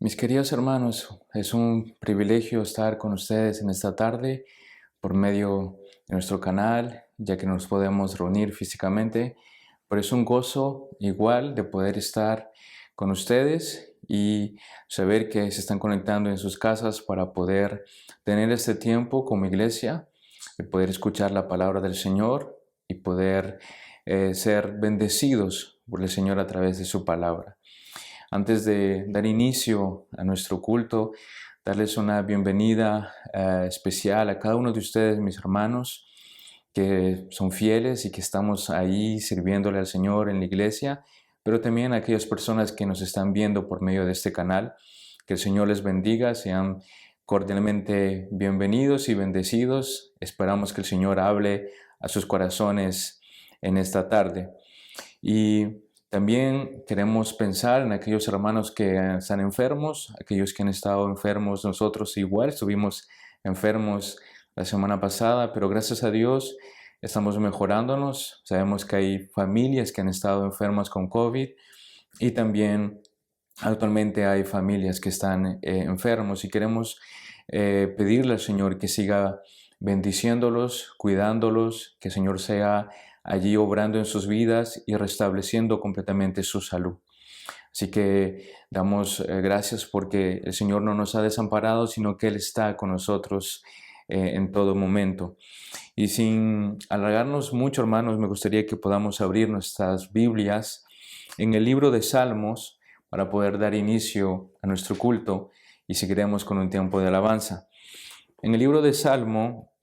Mis queridos hermanos, es un privilegio estar con ustedes en esta tarde por medio de nuestro canal, ya que nos podemos reunir físicamente, pero es un gozo igual de poder estar con ustedes y saber que se están conectando en sus casas para poder tener este tiempo como iglesia, de poder escuchar la palabra del Señor y poder ser bendecidos por el Señor a través de su palabra. Antes de dar inicio a nuestro culto, darles una bienvenida especial a cada uno de ustedes, mis hermanos, que son fieles y que estamos ahí sirviéndole al Señor en la iglesia, pero también a aquellas personas que nos están viendo por medio de este canal. Que el Señor les bendiga, sean cordialmente bienvenidos y bendecidos. Esperamos que el Señor hable a sus corazones en esta tarde. Y también queremos pensar en aquellos hermanos que están enfermos, aquellos que han estado enfermos. Nosotros igual estuvimos enfermos la semana pasada, pero gracias a Dios estamos mejorándonos. Sabemos que hay familias que han estado enfermas con COVID y también actualmente hay familias que están enfermos y queremos pedirle al Señor que siga bendiciéndolos, cuidándolos, que el Señor sea allí obrando en sus vidas y restableciendo completamente su salud. Así que damos gracias porque el Señor no nos ha desamparado, sino que Él está con nosotros en todo momento. Y sin alargarnos mucho, hermanos, me gustaría que podamos abrir nuestras Biblias en el libro de Salmos para poder dar inicio a nuestro culto y seguiremos con un tiempo de alabanza. En el libro de Salmo,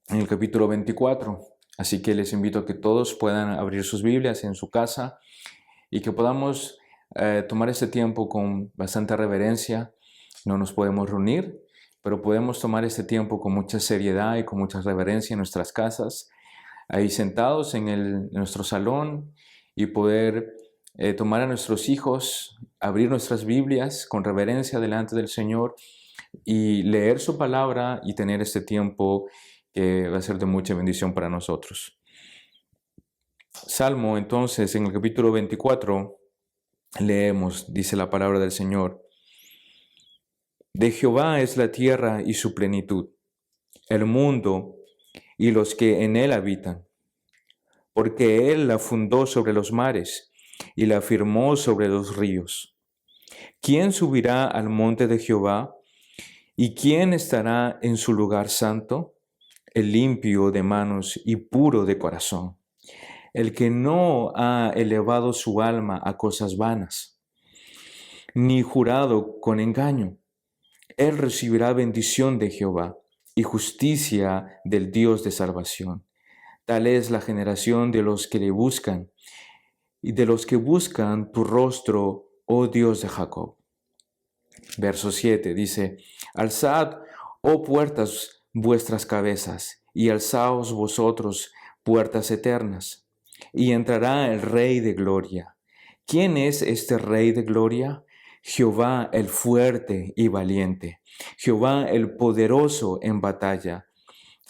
en el capítulo 24, así que les invito a que todos puedan abrir sus Biblias en su casa y que podamos tomar este tiempo con bastante reverencia. No nos podemos reunir, pero podemos tomar este tiempo con mucha seriedad y con mucha reverencia en nuestras casas, ahí sentados en nuestro salón y poder tomar a nuestros hijos, abrir nuestras Biblias con reverencia delante del Señor y leer su palabra y tener este tiempo que va a ser de mucha bendición para nosotros. Salmo, entonces, en el capítulo 24, leemos, dice la palabra del Señor: De Jehová es la tierra y su plenitud, el mundo y los que en él habitan, porque él la fundó sobre los mares y la firmó sobre los ríos. ¿Quién subirá al monte de Jehová? ¿Y quién estará en su lugar santo? El limpio de manos y puro de corazón, el que no ha elevado su alma a cosas vanas, ni jurado con engaño. Él recibirá bendición de Jehová y justicia del Dios de salvación. Tal es la generación de los que le buscan, y de los que buscan tu rostro, oh Dios de Jacob. Verso 7 dice: Alzad, oh puertas, vuestras cabezas, y alzaos vosotros, puertas eternas, y entrará el Rey de gloria. ¿Quién es este Rey de gloria? Jehová el fuerte y valiente, Jehová el poderoso en batalla.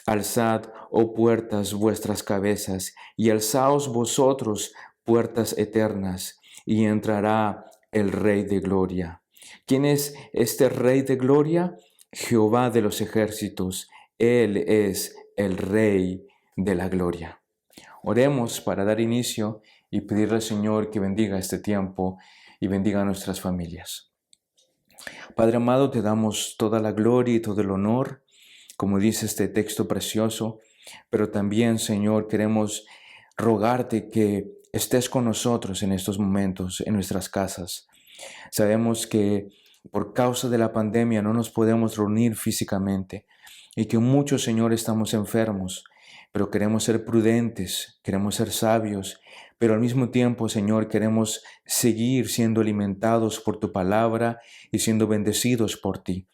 Alzad, oh puertas, vuestras cabezas, y alzaos vosotros, puertas eternas, y entrará el Rey de gloria. ¿Quién es este Rey de gloria? Jehová de los ejércitos. Él es el Rey de la gloria. Oremos para dar inicio y pedirle al Señor que bendiga este tiempo y bendiga a nuestras familias. Padre amado, te damos toda la gloria y todo el honor, como dice este texto precioso, pero también, Señor, queremos rogarte que estés con nosotros en estos momentos, en nuestras casas. Sabemos que por causa de la pandemia no nos podemos reunir físicamente y que muchos, Señor, estamos enfermos, pero queremos ser prudentes, queremos ser sabios, pero al mismo tiempo, Señor, queremos seguir siendo alimentados por tu palabra y siendo bendecidos por ti.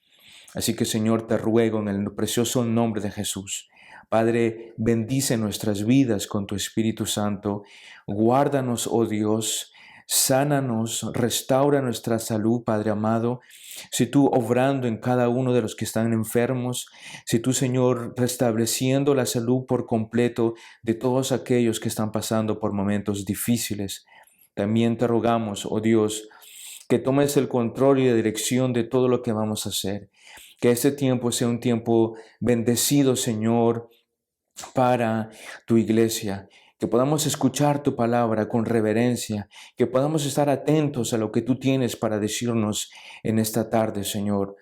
Así que, Señor, te ruego en el precioso nombre de Jesús. Padre, bendice nuestras vidas con tu Espíritu Santo. Guárdanos, oh Dios. Sánanos, restaura nuestra salud, Padre amado. Si tú obrando en cada uno de los que están enfermos, si tú, Señor, restableciendo la salud por completo de todos aquellos que están pasando por momentos difíciles. También te rogamos, oh Dios, que tomes el control y la dirección de todo lo que vamos a hacer. Que este tiempo sea un tiempo bendecido, Señor, para tu iglesia. Que podamos escuchar tu palabra con reverencia, que podamos estar atentos a lo que tú tienes para decirnos en esta tarde, Señor.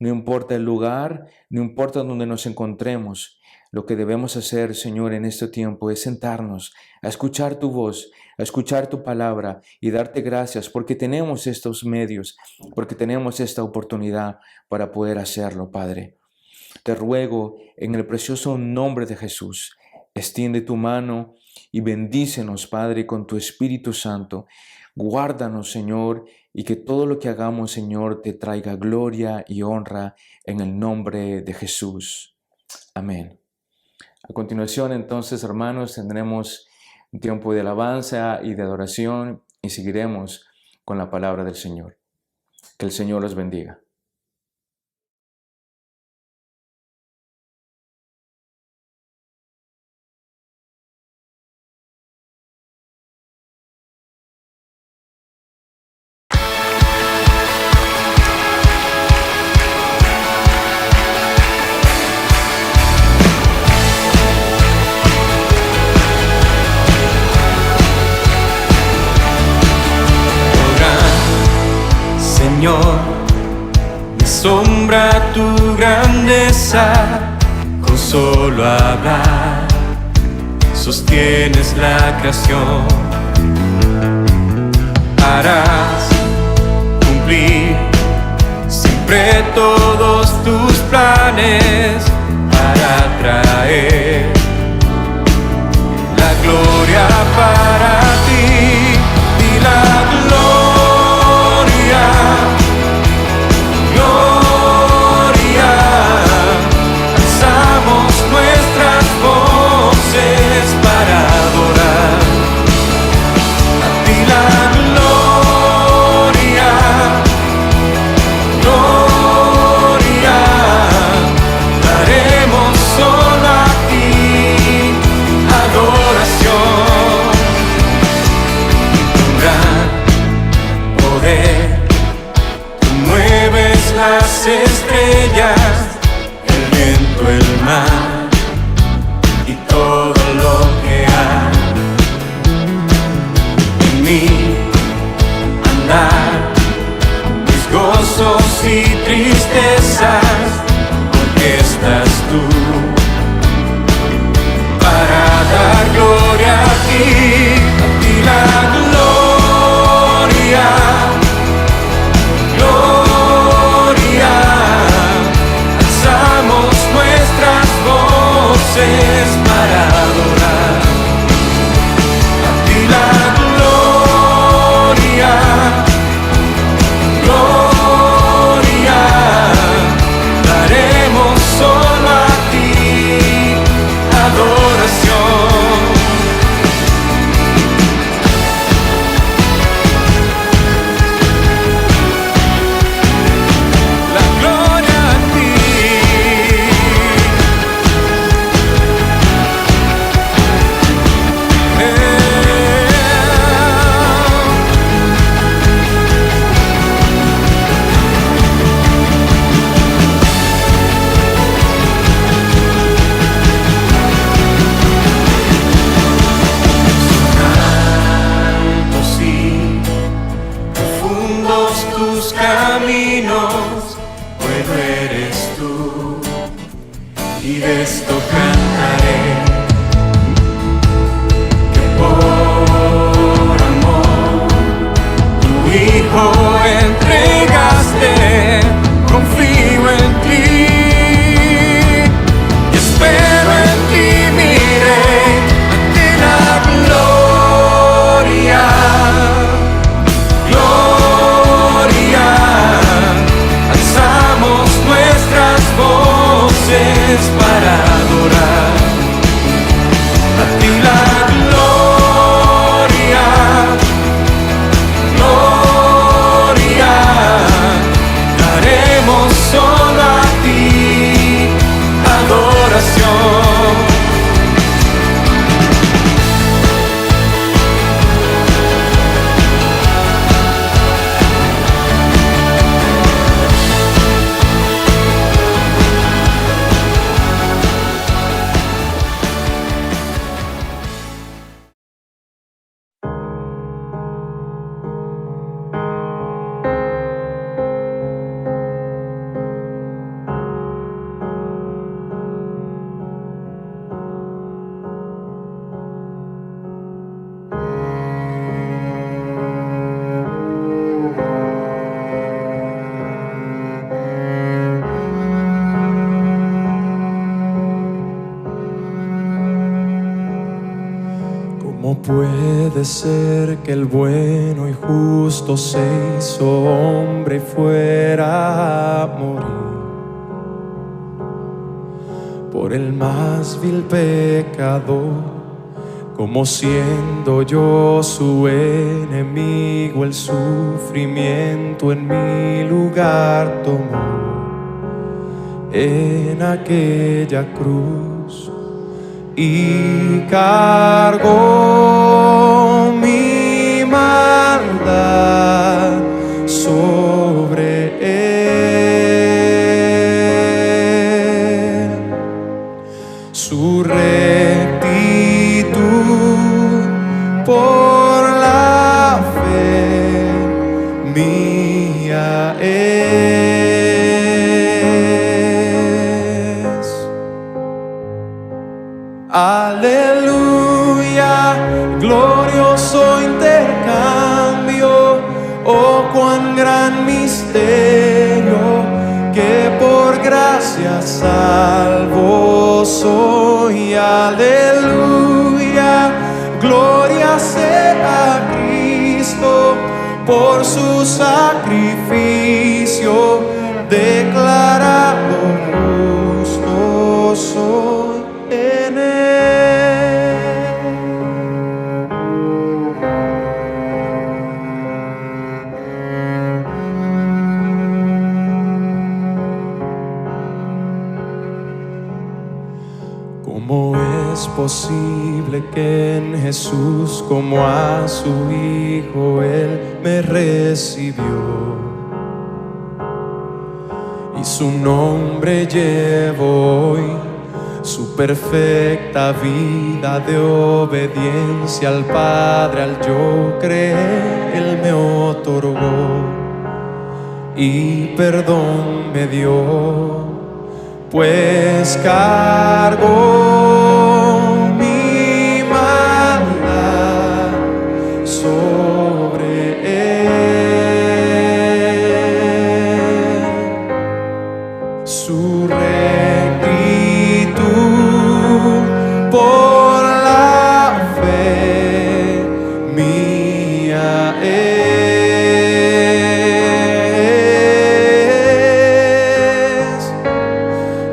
No importa el lugar, no importa dónde nos encontremos, lo que debemos hacer, Señor, en este tiempo es sentarnos a escuchar tu voz, a escuchar tu palabra y darte gracias porque tenemos estos medios, porque tenemos esta oportunidad para poder hacerlo, Padre. Te ruego en el precioso nombre de Jesús, extiende tu mano y bendícenos, Padre, con tu Espíritu Santo. Guárdanos, Señor, y que todo lo que hagamos, Señor, te traiga gloria y honra en el nombre de Jesús. Amén. A continuación, entonces, hermanos, tendremos un tiempo de alabanza y de adoración y seguiremos con la palabra del Señor. Que el Señor los bendiga. Señor, me asombra tu grandeza, con solo hablar sostienes la creación. Harás cumplir siempre todos tus planes para traer la gloria para ti y la gloria. Gloria, alzamos nuestras voces para adorar a ti la gloria, gloria, daremos solo a ti adoración, con gran poder. Mueves las estrellas, el viento, el mar y todo lo que hay. En mí andar mis gozos y tristezas, porque estás tú para dar gloria a ti la gloria. Gloria, alzamos nuestras voces para adorar a ti la gloria, gloria, daremos solo a ti adoración. Tus caminos, bueno eres tú, y de esto cantaré, que por amor tu Hijo entregaste, confío en ti y espero en ti, miré ante la gloria. Alzamos nuestras voces para adorar puede ser que el bueno y justo se hizo hombre y fuera a morir por el más vil pecador? Como siendo yo su enemigo, el sufrimiento en mi lugar tomó en aquella cruz y cargó mi maldad sobre él. Su rectitud por la fe mía es. Aleluya, glorioso intercambio, oh cuán gran misterio, que por gracia salvo soy. Aleluya, gloria sea a Cristo por su sacrificio, declarado justo soy en él. ¿Cómo es posible que en Jesús, como a su Hijo, Él me recibió? Y su nombre llevo hoy, su perfecta vida de obediencia al Padre, al yo creer, Él me otorgó y perdón me dio, pues cargó mi maldad sobre él. Su rectitud por la fe mía es.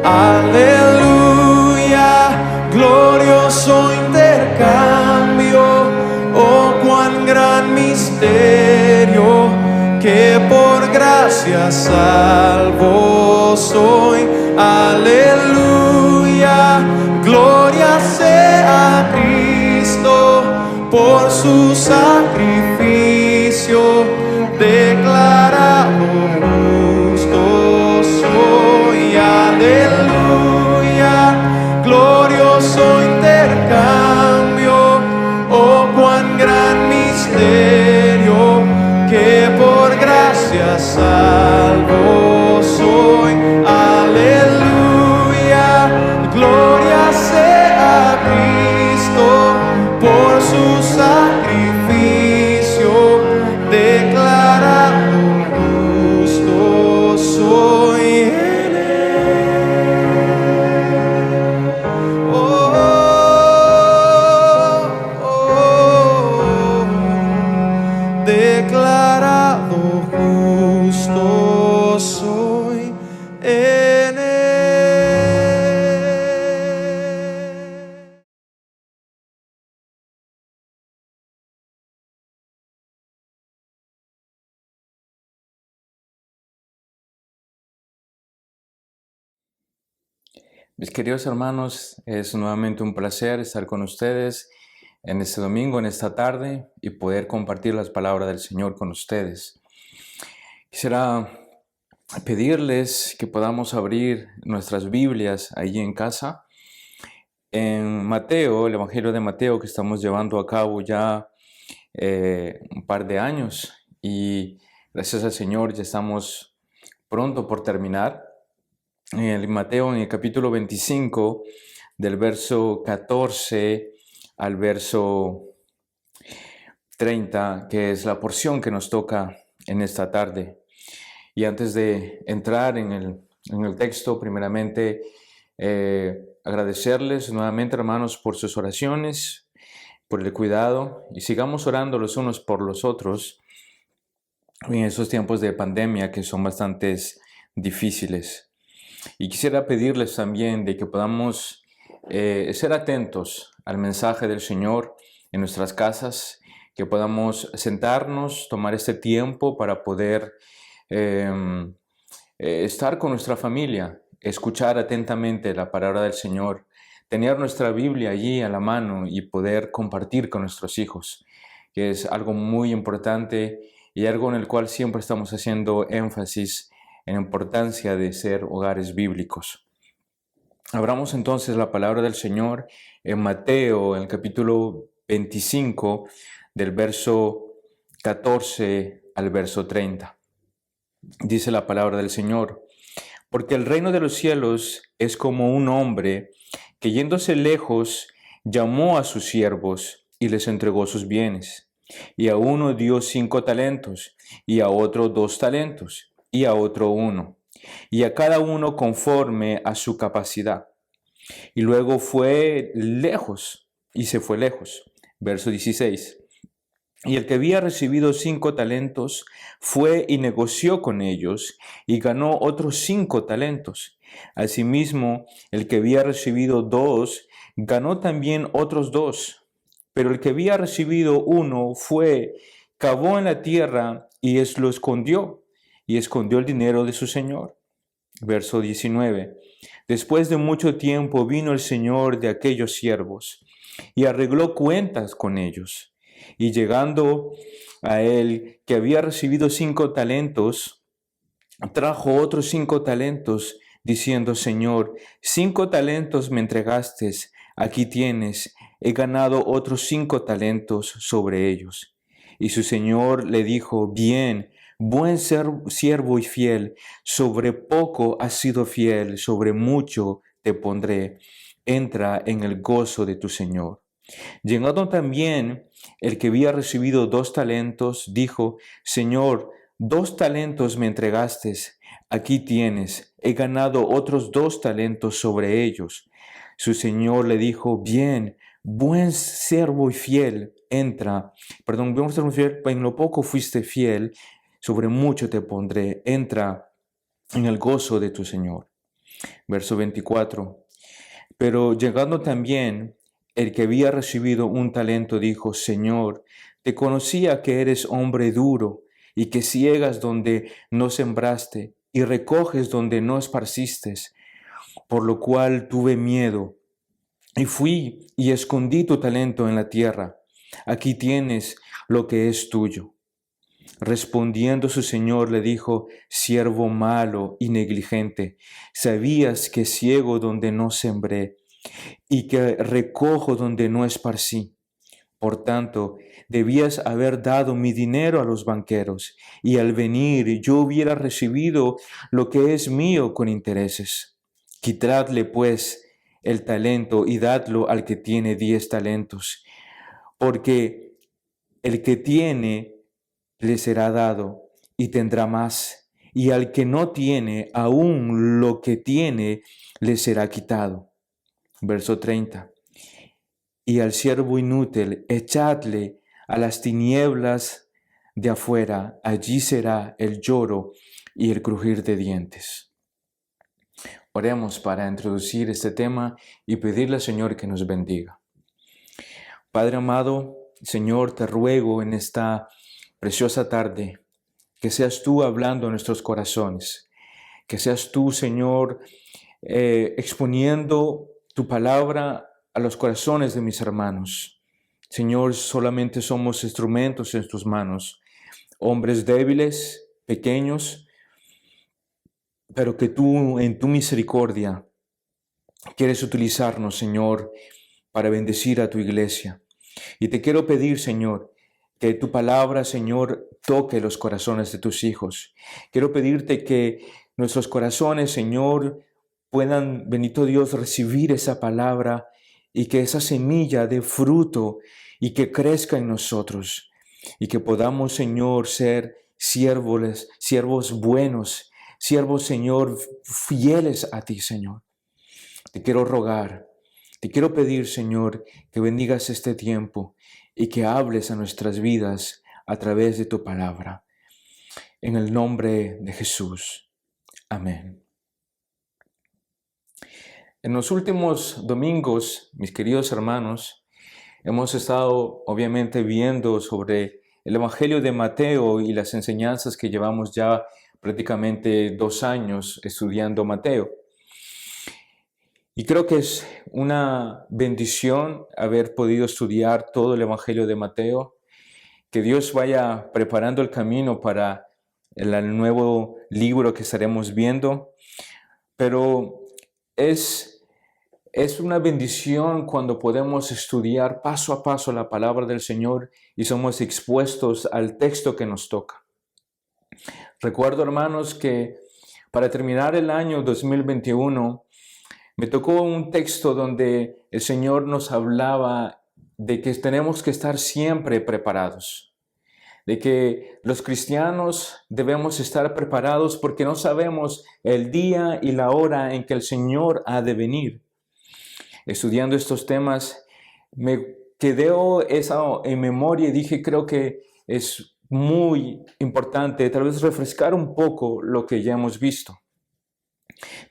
Aleluya, glorioso intercambio, oh cuán gran misterio, que por gracia salvo soy. Aleluya, gloria sea a Cristo por su sacrificio, declarado justo soy. Aleluya, glorioso intercambio, oh cuán gran misterio, que por gracia salvo soy. Aleluya, gloria sea a Cristo por su sacrificio, declarado justo soy en él. Oh, oh, declarado justo soy en él. Mis queridos hermanos, es nuevamente un placer estar con ustedes en este domingo, en esta tarde, y poder compartir las palabras del Señor con ustedes. Quisiera pedirles que podamos abrir nuestras Biblias allí en casa. En Mateo, el Evangelio de Mateo, que estamos llevando a cabo ya un par de años, y gracias al Señor ya estamos pronto por terminar. En Mateo, en el capítulo 25, del verso 14 al verso 30, que es la porción que nos toca en esta tarde. Y antes de entrar en el texto, primeramente agradecerles nuevamente, hermanos, por sus oraciones. por el cuidado y sigamos orando los unos por los otros en esos tiempos de pandemia que son bastante difíciles. Y quisiera pedirles también de que podamos ser atentos al mensaje del Señor en nuestras casas, que podamos sentarnos, tomar este tiempo para poder estar con nuestra familia, escuchar atentamente la palabra del Señor, tener nuestra Biblia allí a la mano y poder compartir con nuestros hijos, que es algo muy importante y algo en el cual siempre estamos haciendo énfasis en la importancia de ser hogares bíblicos. Abramos entonces la palabra del Señor en Mateo, en el capítulo 25, del verso 14 al verso 30. Dice la palabra del Señor: porque el reino de los cielos es como un hombre que, yéndose lejos, llamó a sus siervos y les entregó sus bienes. Y a uno dio 5 talentos, y a otro 2 talentos, y a otro 1, y a cada uno conforme a su capacidad. Y luego fue lejos, y se fue lejos. Verso 16. Y el que había recibido 5 talentos fue y negoció con ellos, y ganó otros 5 talentos. Asimismo, el que había recibido 2, ganó también otros 2. Pero el que había recibido 1 fue, cavó en la tierra y lo escondió, y escondió el dinero de su señor. Verso 19. Después de mucho tiempo vino el señor de aquellos siervos, y arregló cuentas con ellos. Y llegando a él, que había recibido 5 talentos, trajo otros 5 talentos, diciendo: Señor, 5 talentos me entregaste, aquí tienes, he ganado otros 5 talentos sobre ellos. Y su señor le dijo: bien, buen siervo y fiel, sobre poco has sido fiel, sobre mucho te pondré, entra en el gozo de tu señor. Llegando también el que había recibido 2 talentos, dijo: Señor, 2 talentos me entregaste, aquí tienes, he ganado otros 2 talentos sobre ellos. Su señor le dijo: bien, buen siervo y fiel, buen siervo y fiel, en lo poco fuiste fiel, sobre mucho te pondré, entra en el gozo de tu señor. Verso 24. Pero llegando también el que había recibido 1 talento, dijo: Señor, te conocía que eres hombre duro, y que ciegas donde no sembraste, y recoges donde no esparciste, por lo cual tuve miedo, y fui y escondí tu talento en la tierra. Aquí tienes lo que es tuyo. Respondiendo su señor le dijo: siervo malo y negligente, sabías que ciego donde no sembré, y que recojo donde no esparcí. Por tanto, debías haber dado mi dinero a los banqueros, y al venir yo hubiera recibido lo que es mío con intereses. Quitadle pues el talento y dadlo al que tiene 10 talentos, porque el que tiene le será dado y tendrá más, y al que no tiene, aún lo que tiene le será quitado. Verso 30. Y al siervo inútil, echadle a las tinieblas de afuera, allí será el lloro y el crujir de dientes. Oremos para introducir este tema y pedirle al Señor que nos bendiga. Padre amado, Señor, te ruego en esta preciosa tarde que seas tú hablando en nuestros corazones, que seas tú, Señor, exponiendo tu palabra a los corazones de mis hermanos. Señor, solamente somos instrumentos en tus manos, hombres débiles, pequeños, pero que tú en tu misericordia quieres utilizarnos, Señor, para bendecir a tu iglesia. Y te quiero pedir, Señor, que tu palabra, Señor, toque los corazones de tus hijos. Quiero pedirte que nuestros corazones, Señor, puedan, bendito Dios, recibir esa palabra y que esa semilla dé fruto y que crezca en nosotros. Y que podamos, Señor, ser siervos buenos, siervos, Señor, fieles a ti, Señor. Te quiero rogar Te quiero pedir, Señor, que bendigas este tiempo y que hables a nuestras vidas a través de tu palabra. En el nombre de Jesús. Amén. En los últimos domingos, mis queridos hermanos, hemos estado obviamente viendo sobre el Evangelio de Mateo y las enseñanzas que llevamos ya prácticamente 2 años estudiando Mateo. Y creo que es una bendición haber podido estudiar todo el Evangelio de Mateo, que Dios vaya preparando el camino para el nuevo libro que estaremos viendo, pero es una bendición cuando podemos estudiar paso a paso la palabra del Señor y somos expuestos al texto que nos toca. Recuerdo, hermanos, que para terminar el año 2021, me tocó un texto donde el Señor nos hablaba de que tenemos que estar siempre preparados, de que los cristianos debemos estar preparados porque no sabemos el día y la hora en que el Señor ha de venir. Estudiando estos temas, me quedó eso en memoria y dije, creo que es muy importante tal vez refrescar un poco lo que ya hemos visto.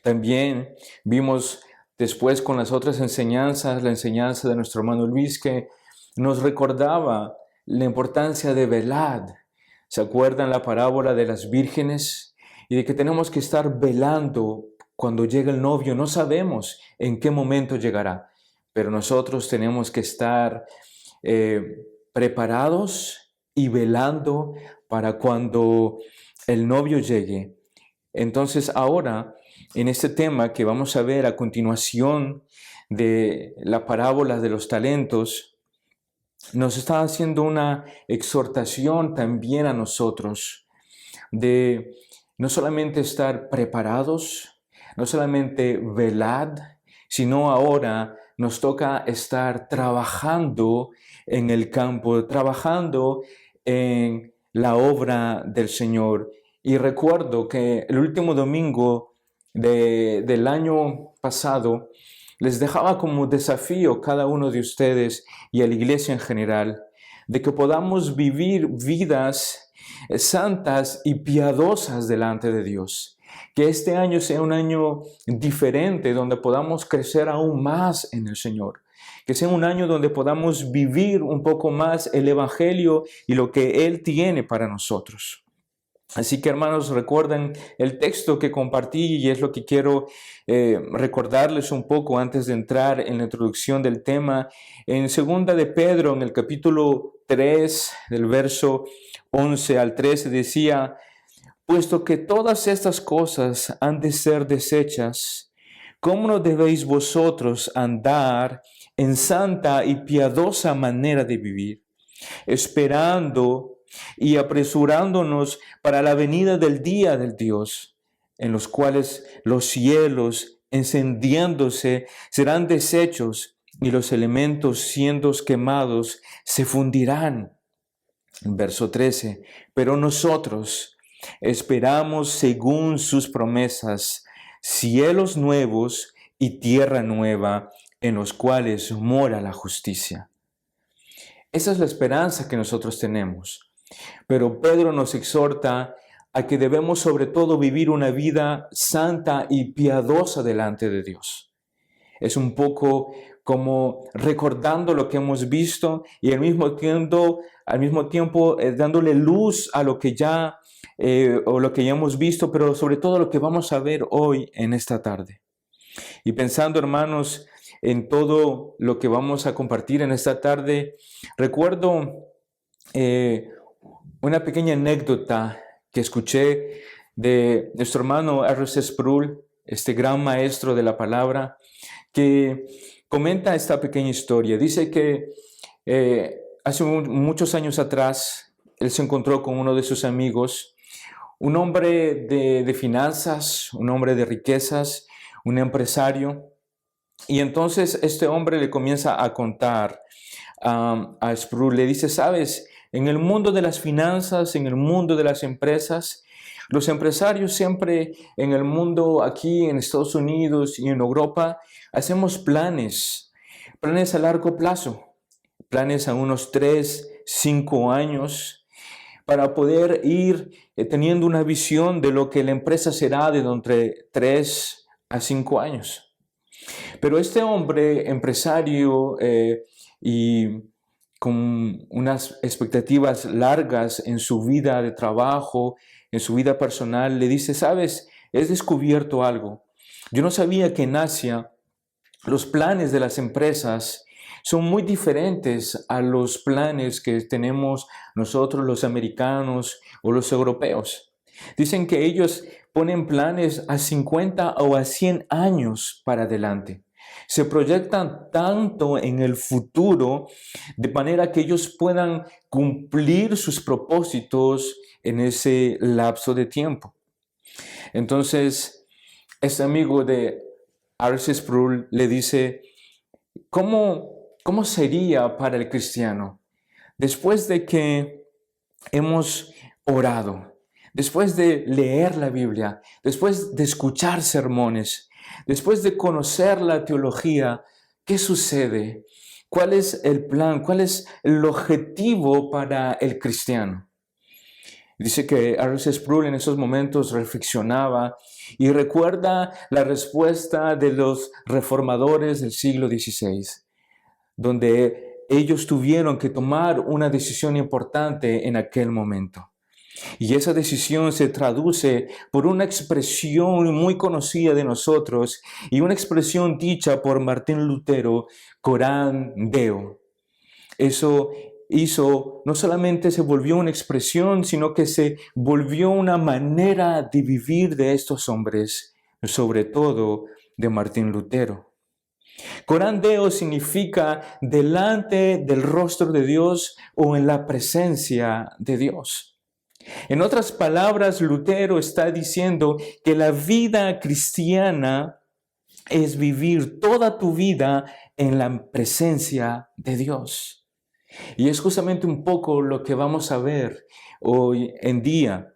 También vimos después con las otras enseñanzas, la enseñanza de nuestro hermano Luis, que nos recordaba la importancia de velar. ¿Se acuerdan la parábola de las vírgenes? Y de que tenemos que estar velando cuando llega el novio. No sabemos en qué momento llegará, pero nosotros tenemos que estar preparados y velando para cuando el novio llegue. Entonces ahora, en este tema que vamos a ver a continuación de la parábola de los talentos, nos está haciendo una exhortación también a nosotros de no solamente estar preparados, no solamente velad, sino ahora nos toca estar trabajando en el campo, trabajando en la obra del Señor. Y recuerdo que el último domingo del año pasado les dejaba como desafío cada uno de ustedes y a la iglesia en general de que podamos vivir vidas santas y piadosas delante de Dios. Que este año sea un año diferente donde podamos crecer aún más en el Señor. Que sea un año donde podamos vivir un poco más el Evangelio y lo que Él tiene para nosotros. Así que, hermanos, recuerden el texto que compartí y es lo que quiero recordarles un poco antes de entrar en la introducción del tema. En 2 de Pedro, en el capítulo 3, del verso 11 al 13, decía: puesto que todas estas cosas han de ser deshechas, ¿cómo no debéis vosotros andar en santa y piadosa manera de vivir, esperando y apresurándonos para la venida del día del Dios, en los cuales los cielos encendiéndose serán deshechos y los elementos siendo quemados se fundirán? Verso 13, pero nosotros esperamos según sus promesas cielos nuevos y tierra nueva en los cuales mora la justicia. Esa es la esperanza que nosotros tenemos. Pero Pedro nos exhorta a que debemos sobre todo vivir una vida santa y piadosa delante de Dios. Es un poco como recordando lo que hemos visto y al mismo tiempo dándole luz a lo que ya hemos visto, pero sobre todo lo que vamos a ver hoy en esta tarde. Y pensando, hermanos, en todo lo que vamos a compartir en esta tarde, recuerdo una pequeña anécdota que escuché de nuestro hermano R.C. Sproul, este gran maestro de la palabra, que comenta esta pequeña historia. Dice que hace muchos años atrás, él se encontró con uno de sus amigos, un hombre de finanzas, un hombre de riquezas, un empresario. Y entonces este hombre le comienza a contar a Sproul, le dice: ¿sabes? En el mundo de las finanzas, en el mundo de las empresas, los empresarios siempre en el mundo aquí en Estados Unidos y en Europa hacemos planes planes a largo plazo, planes a unos 3, 5 años, para poder ir teniendo una visión de lo que la empresa será de entre 3 a 5 años. Pero este hombre empresario y con unas expectativas largas en su vida de trabajo, en su vida personal, le dice, ¿sabes? He descubierto algo. Yo no sabía que en Asia los planes de las empresas son muy diferentes a los planes que tenemos nosotros los americanos o los europeos. Dicen que ellos ponen planes a 50 o a 100 años para adelante. Se proyectan tanto en el futuro de manera que ellos puedan cumplir sus propósitos en ese lapso de tiempo. Entonces, este amigo de R.C. Sproul le dice, ¿cómo sería para el cristiano después de que hemos orado, después de leer la Biblia, después de escuchar sermones, después de conocer la teología? ¿Qué sucede? ¿Cuál es el plan? ¿Cuál es el objetivo para el cristiano? Dice que R.C. Sproul en esos momentos reflexionaba y recuerda la respuesta de los reformadores del siglo XVI, donde ellos tuvieron que tomar una decisión importante en aquel momento. Y esa decisión se traduce por una expresión muy conocida de nosotros y una expresión dicha por Martín Lutero, coram Deo. Eso no solamente se volvió una expresión, sino que se volvió una manera de vivir de estos hombres, sobre todo de Martín Lutero. Coram Deo significa delante del rostro de Dios o en la presencia de Dios. En otras palabras, Lutero está diciendo que la vida cristiana es vivir toda tu vida en la presencia de Dios. Y es justamente un poco lo que vamos a ver hoy en día.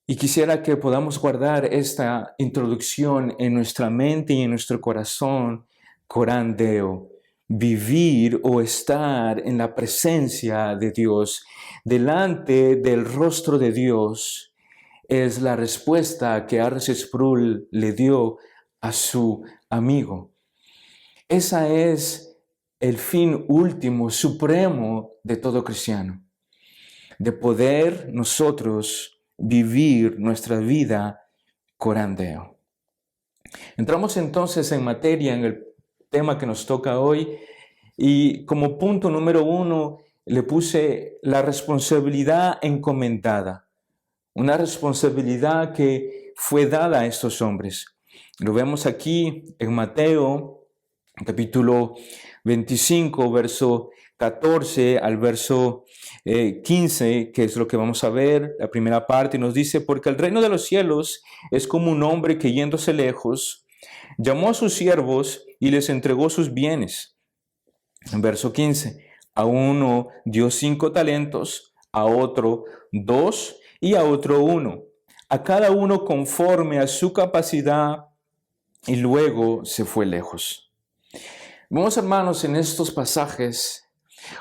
Y quisiera que podamos guardar esta introducción en nuestra mente y en nuestro corazón, coram Deo, vivir o estar en la presencia de Dios, delante del rostro de Dios, es la respuesta que R.C. Sproul le dio a su amigo. Esa es el fin último, supremo de todo cristiano, de poder nosotros vivir nuestra vida coram Deo. Entramos entonces en materia, en el tema que nos toca hoy, y como punto número 1 le puse la responsabilidad encomendada, una responsabilidad que fue dada a estos hombres. Lo vemos aquí en Mateo, capítulo 25, verso 14 al verso 15, que es lo que vamos a ver, la primera parte, nos dice, porque el reino de los cielos es como un hombre que yéndose lejos, llamó a sus siervos y les entregó sus bienes. En verso 15, a uno dio 5 talentos, a otro 2 y a otro 1, a cada uno conforme a su capacidad, y luego se fue lejos. Vemos, hermanos, en estos pasajes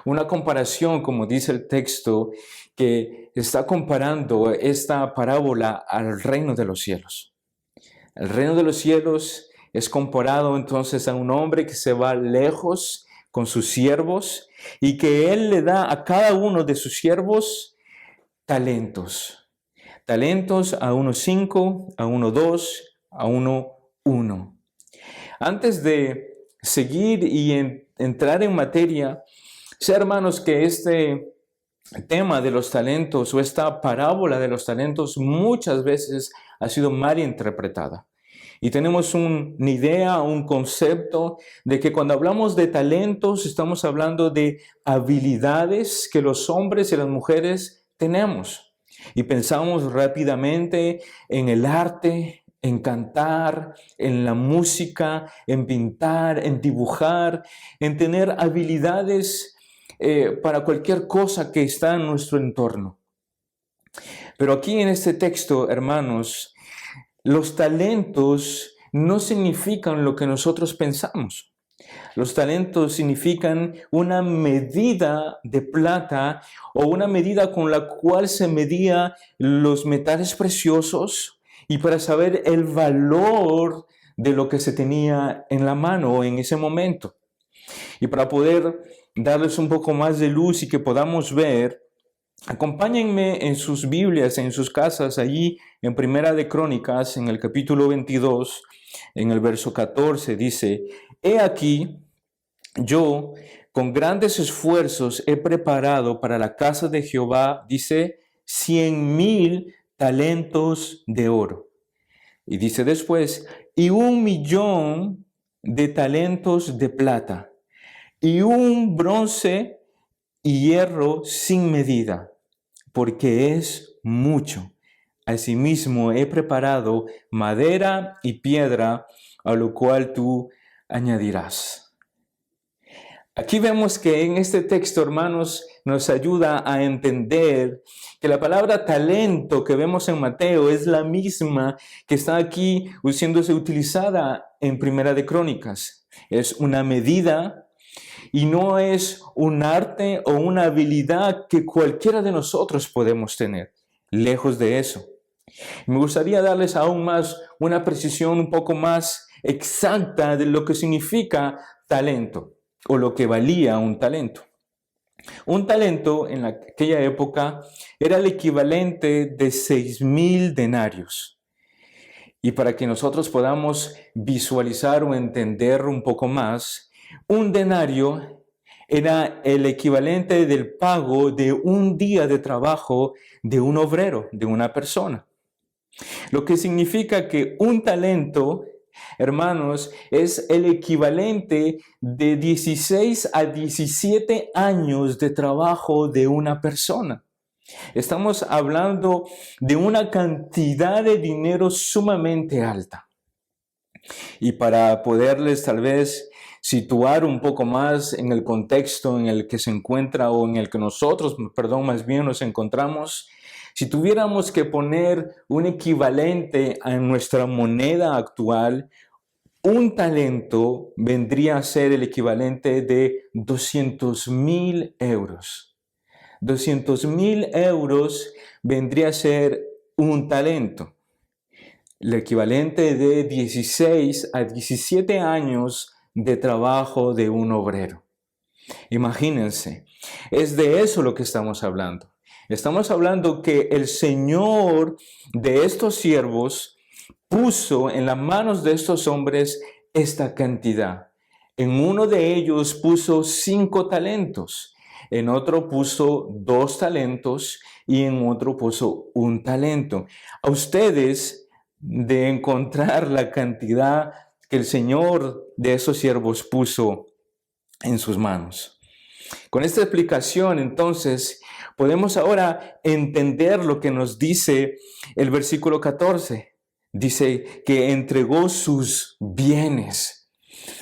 una comparación, como dice el texto, que está comparando esta parábola al reino de los cielos. El reino de los cielos es comparado entonces a un hombre que se va lejos con sus siervos y que él le da a cada uno de sus siervos talentos. Talentos a uno 5, a uno 2, a uno 1. Antes de seguir y entrar en materia, sé, hermanos, que este tema de los talentos o esta parábola de los talentos muchas veces ha sido mal interpretada. Y tenemos una idea, un concepto de que cuando hablamos de talentos estamos hablando de habilidades que los hombres y las mujeres tenemos. Y pensamos rápidamente en el arte, en cantar, en la música, en pintar, en dibujar, en tener habilidades para cualquier cosa que está en nuestro entorno. Pero aquí en este texto, hermanos, los talentos no significan lo que nosotros pensamos. Los talentos significan una medida de plata o una medida con la cual se medía los metales preciosos y para saber el valor de lo que se tenía en la mano en ese momento. Y para poder darles un poco más de luz y que podamos ver, acompáñenme en sus Biblias, en sus casas, allí en Primera de Crónicas, en el capítulo 22, en el verso 14, dice: He aquí, yo con grandes esfuerzos he preparado para la casa de Jehová, dice, 100,000 talentos de oro. Y dice después, y 1,000,000 de talentos de plata, y un bronce y hierro sin medida, porque es mucho. Asimismo he preparado madera y piedra, a lo cual tú añadirás. Aquí vemos que en este texto, hermanos, nos ayuda a entender que la palabra talento que vemos en Mateo es la misma que está aquí siéndose utilizada en Primera de Crónicas. Es una medida y no es un arte o una habilidad que cualquiera de nosotros podemos tener. Lejos de eso. Me gustaría darles aún más una precisión un poco más exacta de lo que significa talento o lo que valía un talento. Un talento en aquella época era el equivalente de 6,000 denarios. Y para que nosotros podamos visualizar o entender un poco más, un denario era el equivalente del pago de un día de trabajo de un obrero, de una persona. Lo que significa que un talento, hermanos, es el equivalente de 16 a 17 años de trabajo de una persona. Estamos hablando de una cantidad de dinero sumamente alta. Y para poderles tal vez situar un poco más en el contexto en el que se encuentra o en el que nosotros, más bien nos encontramos, si tuviéramos que poner un equivalente a nuestra moneda actual, un talento vendría a ser el equivalente de 200,000 euros. 200,000 euros vendría a ser un talento. El equivalente de 16 a 17 años de trabajo de un obrero. Imagínense, es de eso lo que estamos hablando. Estamos hablando que el Señor de estos siervos puso en las manos de estos hombres esta cantidad. En uno de ellos puso 5 talentos, en otro puso 2 talentos y en otro puso 1 talento. A ustedes de encontrar la cantidad que el Señor de esos siervos puso en sus manos. Con esta explicación, entonces, podemos ahora entender lo que nos dice el versículo 14. Dice que entregó sus bienes.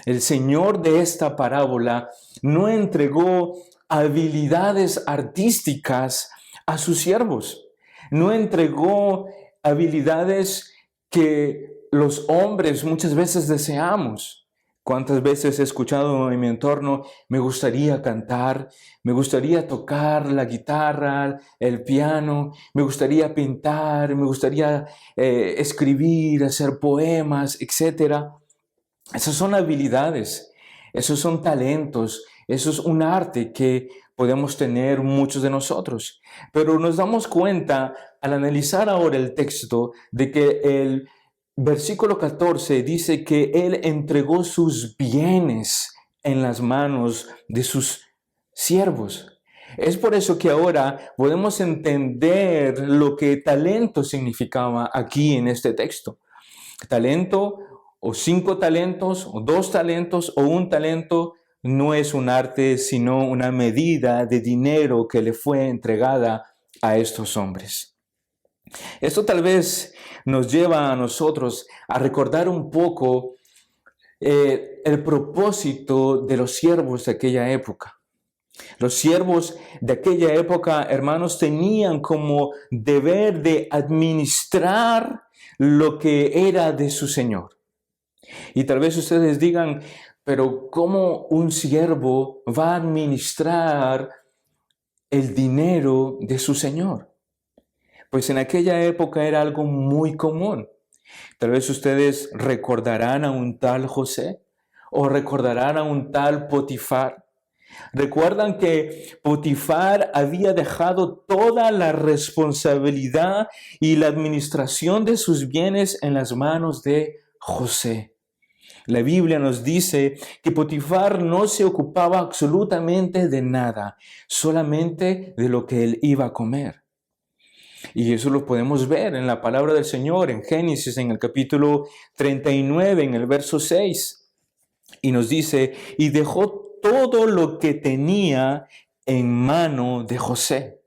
El Señor de esta parábola no entregó habilidades artísticas a sus siervos. No entregó habilidades que los hombres muchas veces deseamos. ¿Cuántas veces he escuchado en mi entorno, me gustaría cantar, me gustaría tocar la guitarra, el piano, me gustaría pintar, me gustaría escribir, hacer poemas, etc.? Esas son habilidades, esos son talentos, eso es un arte que podemos tener muchos de nosotros. Pero nos damos cuenta al analizar ahora el texto de que el versículo 14 dice que Él entregó sus bienes en las manos de sus siervos. Es por eso que ahora podemos entender lo que talento significaba aquí en este texto. Talento o 5 talentos o 2 talentos o 1 talento no es un arte, sino una medida de dinero que le fue entregada a estos hombres. Esto tal vez nos lleva a nosotros a recordar un poco el propósito de los siervos de aquella época. Los siervos de aquella época, hermanos, tenían como deber de administrar lo que era de su Señor. Y tal vez ustedes digan, Pero ¿cómo un siervo va a administrar el dinero de su señor? Pues en aquella época era algo muy común. Tal vez ustedes recordarán a un tal José o recordarán a un tal Potifar. Recuerdan que Potifar había dejado toda la responsabilidad y la administración de sus bienes en las manos de José. La Biblia nos dice que Potifar no se ocupaba absolutamente de nada, solamente de lo que él iba a comer. Y eso lo podemos ver en la palabra del Señor, en Génesis, en el capítulo 39, en el verso 6. Y nos dice, y dejó todo lo que tenía en mano de José.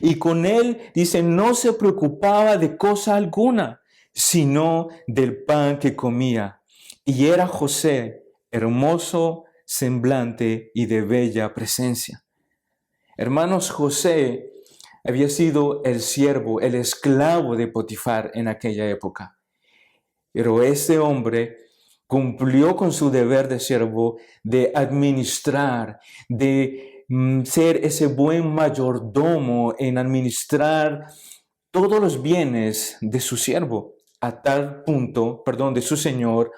Y con él, dice, no se preocupaba de cosa alguna, sino del pan que comía. Y era José hermoso semblante y de bella presencia. Hermanos, José había sido el siervo, el esclavo de Potifar en aquella época. Pero este hombre cumplió con su deber de siervo, de administrar, de ser ese buen mayordomo en administrar todos los bienes de su siervo, a tal punto, de su señor,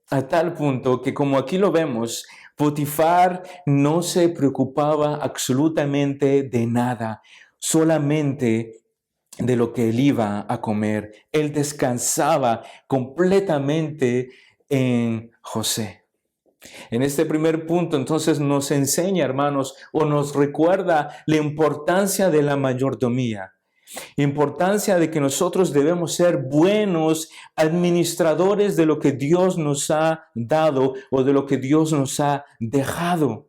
a tal punto que como aquí lo vemos, Potifar no se preocupaba absolutamente de nada, solamente de lo que él iba a comer. Él descansaba completamente en José. En este primer punto, entonces, nos enseña, hermanos, o nos recuerda la importancia de la mayordomía. Importancia de que nosotros debemos ser buenos administradores de lo que Dios nos ha dado o de lo que Dios nos ha dejado,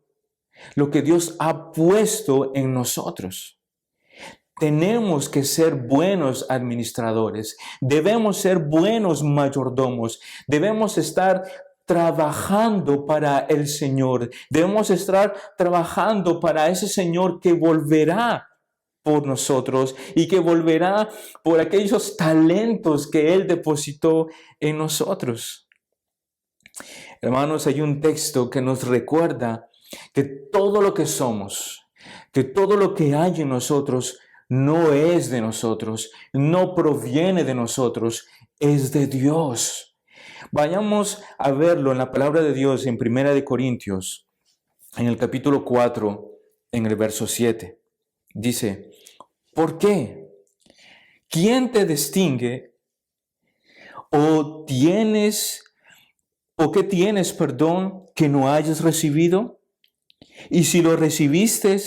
lo que Dios ha puesto en nosotros. Tenemos que ser buenos administradores, debemos ser buenos mayordomos, debemos estar trabajando para el Señor, debemos estar trabajando para ese Señor que volverá por nosotros y que volverá por aquellos talentos que Él depositó en nosotros. Hermanos, hay un texto que nos recuerda que todo lo que somos, que todo lo que hay en nosotros no es de nosotros, no proviene de nosotros, es de Dios. Vayamos a verlo en la palabra de Dios en 1 Corintios, en el capítulo 4, en el verso 7. Dice, ¿por qué? ¿Quién te distingue? ¿O qué tienes, que no hayas recibido? Y si lo recibiste,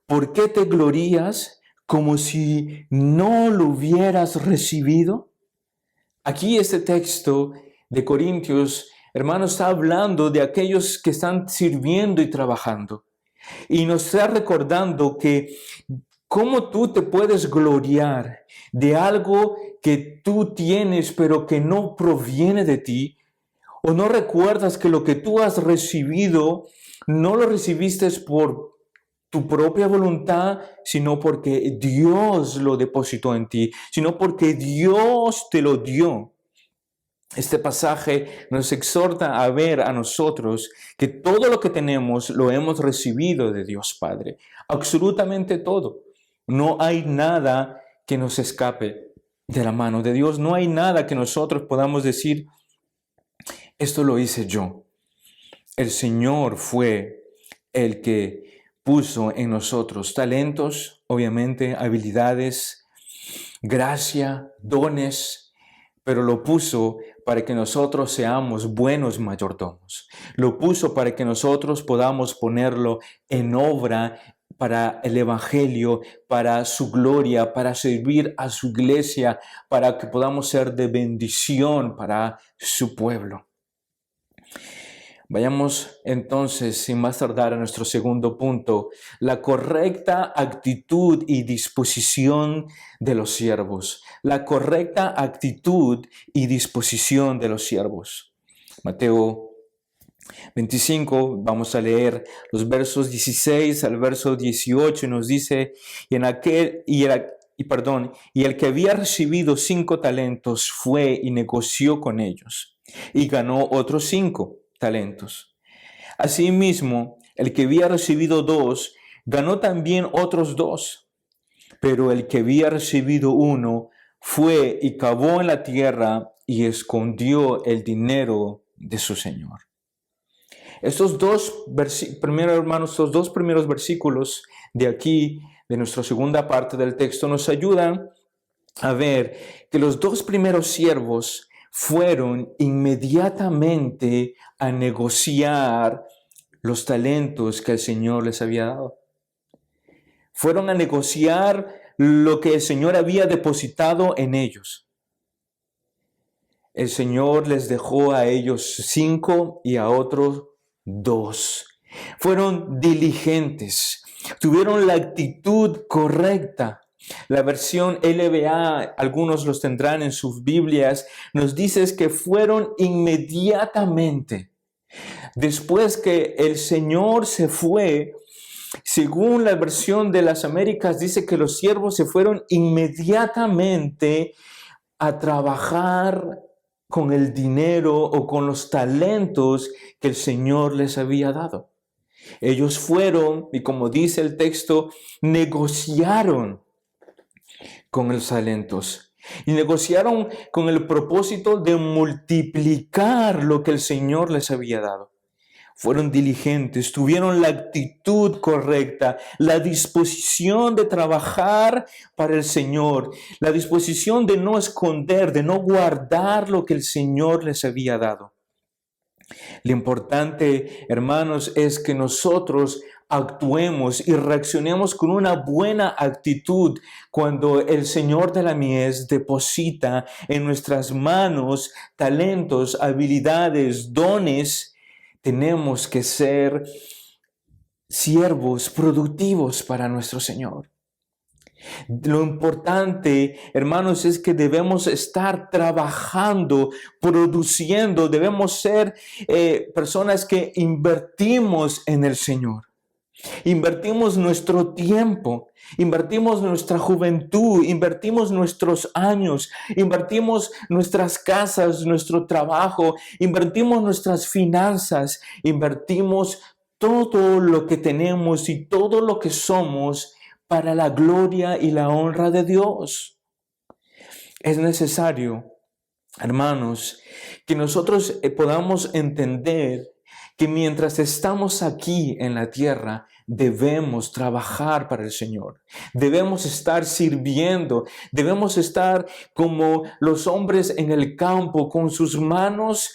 ¿por qué te glorías como si no lo hubieras recibido? Aquí este texto de Corintios, hermanos, está hablando de aquellos que están sirviendo y trabajando. Y nos está recordando que cómo tú te puedes gloriar de algo que tú tienes pero que no proviene de ti, o no recuerdas que lo que tú has recibido no lo recibiste por tu propia voluntad, sino porque Dios lo depositó en ti, sino porque Dios te lo dio. Este pasaje nos exhorta a ver a nosotros que todo lo que tenemos lo hemos recibido de Dios Padre, absolutamente todo. No hay nada que nos escape de la mano de Dios, no hay nada que nosotros podamos decir, esto lo hice yo. El Señor fue el que puso en nosotros talentos, obviamente, habilidades, gracia, dones, pero lo puso para que nosotros seamos buenos mayordomos. Lo puso para que nosotros podamos ponerlo en obra para el Evangelio, para su gloria, para servir a su iglesia, para que podamos ser de bendición para su pueblo. Vayamos entonces, sin más tardar, a nuestro segundo punto, la correcta actitud y disposición de los siervos. La correcta actitud y disposición de los siervos. Mateo 25, vamos a leer los versos 16 al verso 18, y nos dice, y el que había recibido 5 talentos fue y negoció con ellos, y ganó otros 5 talentos. Asimismo, el que había recibido 2, ganó también otros 2. Pero el que había recibido 1, fue y cavó en la tierra y escondió el dinero de su señor. Estos dos primeros versículos de aquí, de nuestra segunda parte del texto, nos ayudan a ver que los 2 primeros siervos fueron inmediatamente a negociar los talentos que el Señor les había dado. Fueron a negociar lo que el Señor había depositado en ellos. El Señor les dejó a ellos 5 y a otros 2. Fueron diligentes, tuvieron la actitud correcta. La versión LBA, algunos los tendrán en sus Biblias, nos dice que fueron inmediatamente. Después que el Señor se fue, según la versión de las Américas, dice que los siervos se fueron inmediatamente a trabajar con el dinero o con los talentos que el Señor les había dado. Ellos fueron, y como dice el texto, negociaron con los talentos. Y negociaron con el propósito de multiplicar lo que el Señor les había dado. Fueron diligentes, tuvieron la actitud correcta, la disposición de trabajar para el Señor, la disposición de no esconder, de no guardar lo que el Señor les había dado. Lo importante, hermanos, es que nosotros actuemos y reaccionemos con una buena actitud cuando el Señor de la mies deposita en nuestras manos talentos, habilidades, dones. Tenemos que ser siervos productivos para nuestro Señor. Lo importante, hermanos, es que debemos estar trabajando, produciendo, debemos ser personas que invertimos en el Señor. Invertimos nuestro tiempo, invertimos nuestra juventud, invertimos nuestros años, invertimos nuestras casas, nuestro trabajo, invertimos nuestras finanzas, invertimos todo lo que tenemos y todo lo que somos para la gloria y la honra de Dios. Es necesario, hermanos, que nosotros podamos entender que mientras estamos aquí en la tierra, debemos trabajar para el Señor. Debemos estar sirviendo. Debemos estar como los hombres en el campo, con sus manos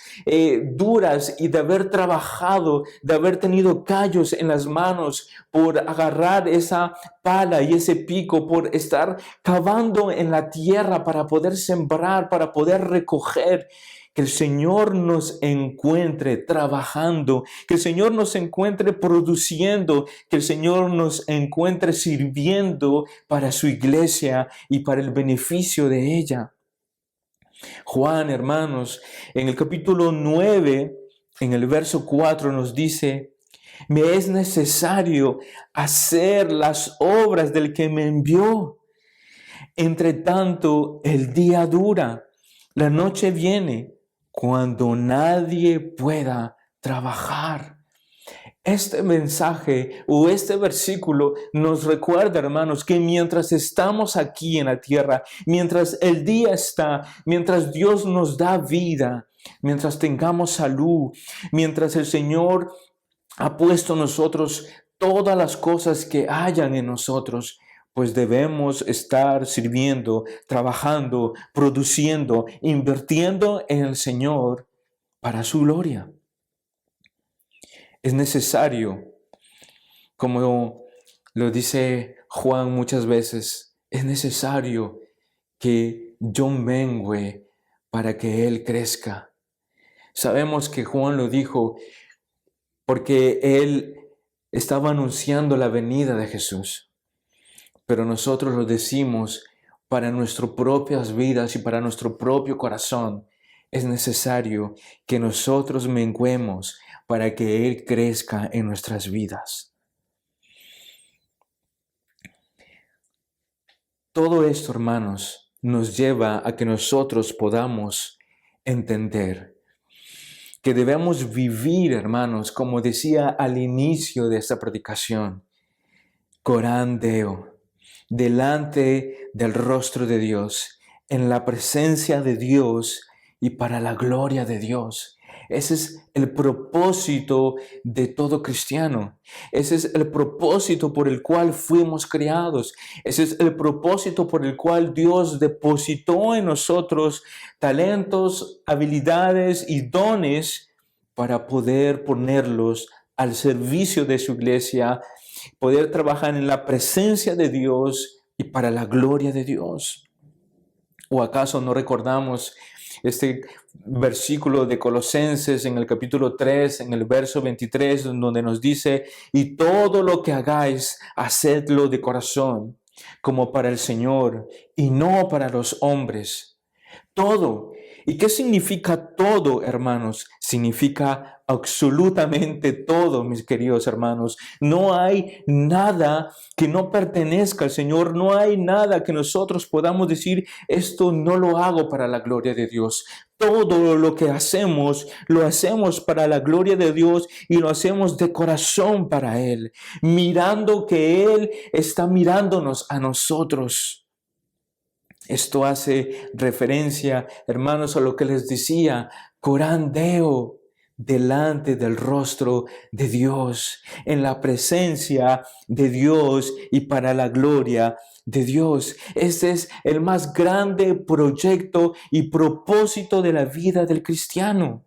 duras y de haber trabajado, de haber tenido callos en las manos por agarrar esa pala y ese pico, por estar cavando en la tierra para poder sembrar, para poder recoger. Que el Señor nos encuentre trabajando, que el Señor nos encuentre produciendo, que el Señor nos encuentre sirviendo para su iglesia y para el beneficio de ella. Juan, hermanos, en el capítulo 9, en el verso 4 nos dice: me es necesario hacer las obras del que me envió. Entre tanto, el día dura, la noche viene, cuando nadie pueda trabajar. Este mensaje o este versículo nos recuerda, hermanos, que mientras estamos aquí en la tierra, mientras el día está, mientras Dios nos da vida, mientras tengamos salud, mientras el Señor ha puesto en nosotros todas las cosas que hayan en nosotros, pues debemos estar sirviendo, trabajando, produciendo, invirtiendo en el Señor para su gloria. Es necesario, como lo dice Juan muchas veces, es necesario que yo mengüe para que Él crezca. Sabemos que Juan lo dijo porque Él estaba anunciando la venida de Jesús. Pero nosotros lo decimos para nuestras propias vidas y para nuestro propio corazón. Es necesario que nosotros menguemos para que Él crezca en nuestras vidas. Todo esto, hermanos, nos lleva a que nosotros podamos entender que debemos vivir, hermanos, como decía al inicio de esta predicación, coram Deo, delante del rostro de Dios, en la presencia de Dios y para la gloria de Dios. Ese es el propósito de todo cristiano. Ese es el propósito por el cual fuimos creados. Ese es el propósito por el cual Dios depositó en nosotros talentos, habilidades y dones para poder ponerlos al servicio de su iglesia, poder trabajar en la presencia de Dios y para la gloria de Dios. ¿O acaso no recordamos este versículo de Colosenses en el capítulo 3, en el verso 23, donde nos dice: y todo lo que hagáis, hacedlo de corazón, como para el Señor y no para los hombres? Todo. ¿Y qué significa todo, hermanos? Significa absolutamente todo, mis queridos hermanos. No hay nada que no pertenezca al Señor. No hay nada que nosotros podamos decir: esto no lo hago para la gloria de Dios. Todo lo que hacemos, lo hacemos para la gloria de Dios y lo hacemos de corazón para Él, mirando que Él está mirándonos a nosotros. Esto hace referencia, hermanos, a lo que les decía, coram Deo, delante del rostro de Dios, en la presencia de Dios y para la gloria de Dios. Este es el más grande proyecto y propósito de la vida del cristiano.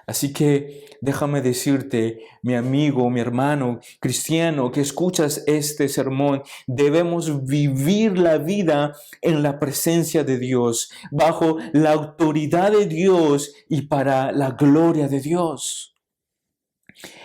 Así que déjame decirte, mi amigo, mi hermano cristiano, que escuchas este sermón, debemos vivir la vida en la presencia de Dios, bajo la autoridad de Dios y para la gloria de Dios.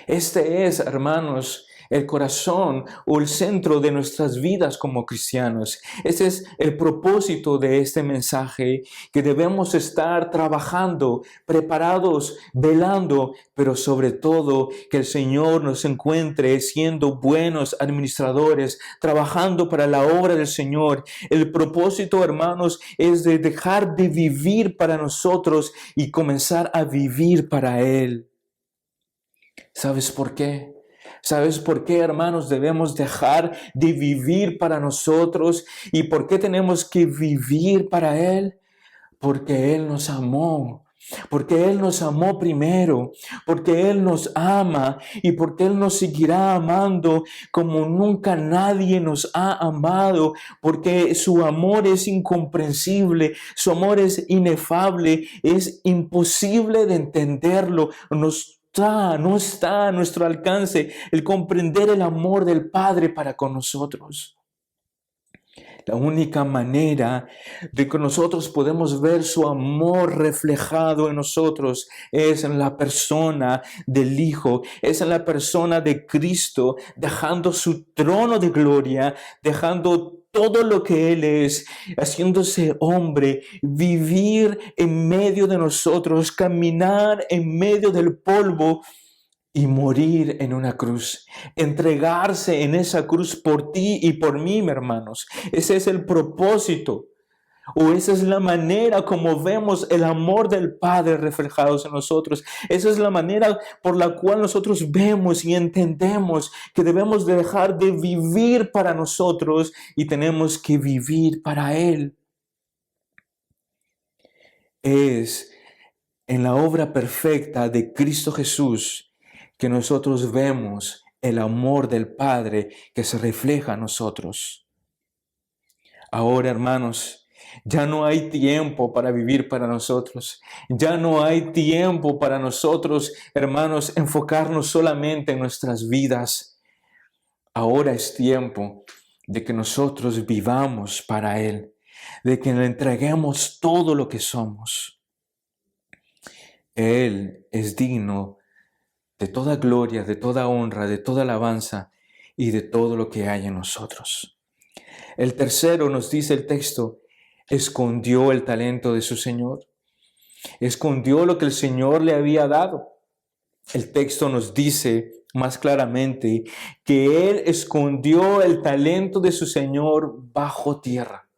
Este es, hermanos, el corazón o el centro de nuestras vidas como cristianos. Ese es el propósito de este mensaje, que debemos estar trabajando, preparados, velando, pero sobre todo que el Señor nos encuentre siendo buenos administradores, trabajando para la obra del Señor. El propósito, hermanos, es de dejar de vivir para nosotros y comenzar a vivir para Él. ¿Sabes por qué? ¿Sabes por qué, hermanos, debemos dejar de vivir para nosotros? ¿Y por qué tenemos que vivir para Él? Porque Él nos amó. Porque Él nos amó primero. Porque Él nos ama. Y porque Él nos seguirá amando como nunca nadie nos ha amado. Porque su amor es incomprensible. Su amor es inefable. Es imposible de entenderlo. No está a nuestro alcance el comprender el amor del Padre para con nosotros. La única manera de que nosotros podemos ver su amor reflejado en nosotros es en la persona del Hijo, es en la persona de Cristo, dejando su trono de gloria, dejando todo lo que Él es, haciéndose hombre, vivir en medio de nosotros, caminar en medio del polvo y morir en una cruz, entregarse en esa cruz por ti y por mí, mis hermanos. Ese es el propósito, o esa es la manera como vemos el amor del Padre reflejados en nosotros. Esa es la manera por la cual nosotros vemos y entendemos que debemos dejar de vivir para nosotros y tenemos que vivir para Él. Es en la obra perfecta de Cristo Jesús que nosotros vemos el amor del Padre que se refleja en nosotros. Ahora, hermanos, ya no hay tiempo para vivir para nosotros. Ya no hay tiempo para nosotros, hermanos, enfocarnos solamente en nuestras vidas. Ahora es tiempo de que nosotros vivamos para Él, de que le entreguemos todo lo que somos. Él es digno de toda gloria, de toda honra, de toda alabanza y de todo lo que hay en nosotros. El tercero, nos dice el texto, escondió el talento de su Señor. Escondió lo que el Señor le había dado. El texto nos dice más claramente que Él escondió el talento de su Señor bajo tierra.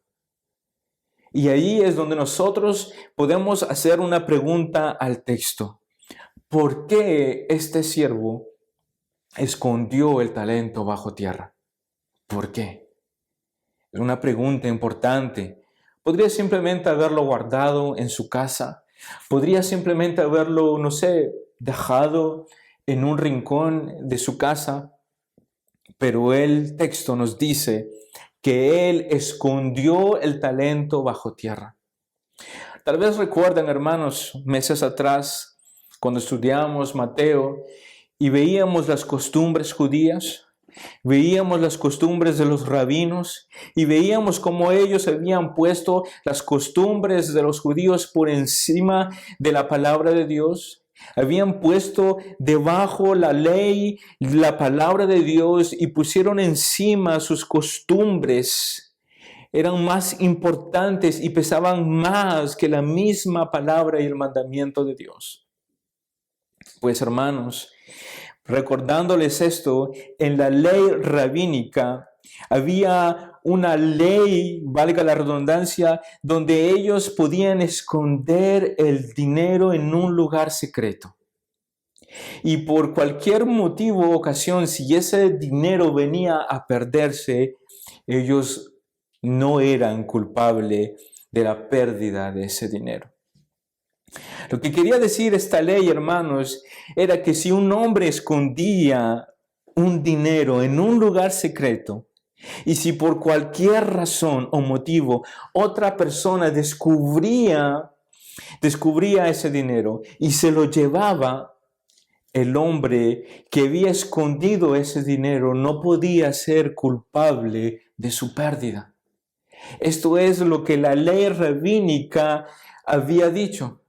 Y ahí es donde nosotros podemos hacer una pregunta al texto. ¿por qué este siervo escondió el talento bajo tierra? ¿Por qué? Es una pregunta importante. ¿Podría simplemente haberlo guardado en su casa? ¿Podría simplemente haberlo, no sé, dejado en un rincón de su casa? Pero el texto nos dice que él escondió el talento bajo tierra. Tal vez recuerdan, hermanos, meses atrás, cuando estudiábamos Mateo y veíamos las costumbres judías, veíamos las costumbres de los rabinos y veíamos cómo ellos habían puesto las costumbres de los judíos por encima de la palabra de Dios. Habían puesto debajo la ley, la palabra de Dios y pusieron encima sus costumbres. Eran más importantes y pesaban más que la misma palabra y el mandamiento de Dios. Pues hermanos, recordándoles esto, en la ley rabínica había una ley, valga la redundancia, donde ellos podían esconder el dinero en un lugar secreto. Y por cualquier motivo o ocasión, si ese dinero venía a perderse, ellos no eran culpables de la pérdida de ese dinero. Lo que quería decir esta ley, hermanos, era que si un hombre escondía un dinero en un lugar secreto, y si por cualquier razón o motivo otra persona descubría ese dinero y se lo llevaba, el hombre que había escondido ese dinero no podía ser culpable de su pérdida. Esto es lo que la ley rabínica había dicho.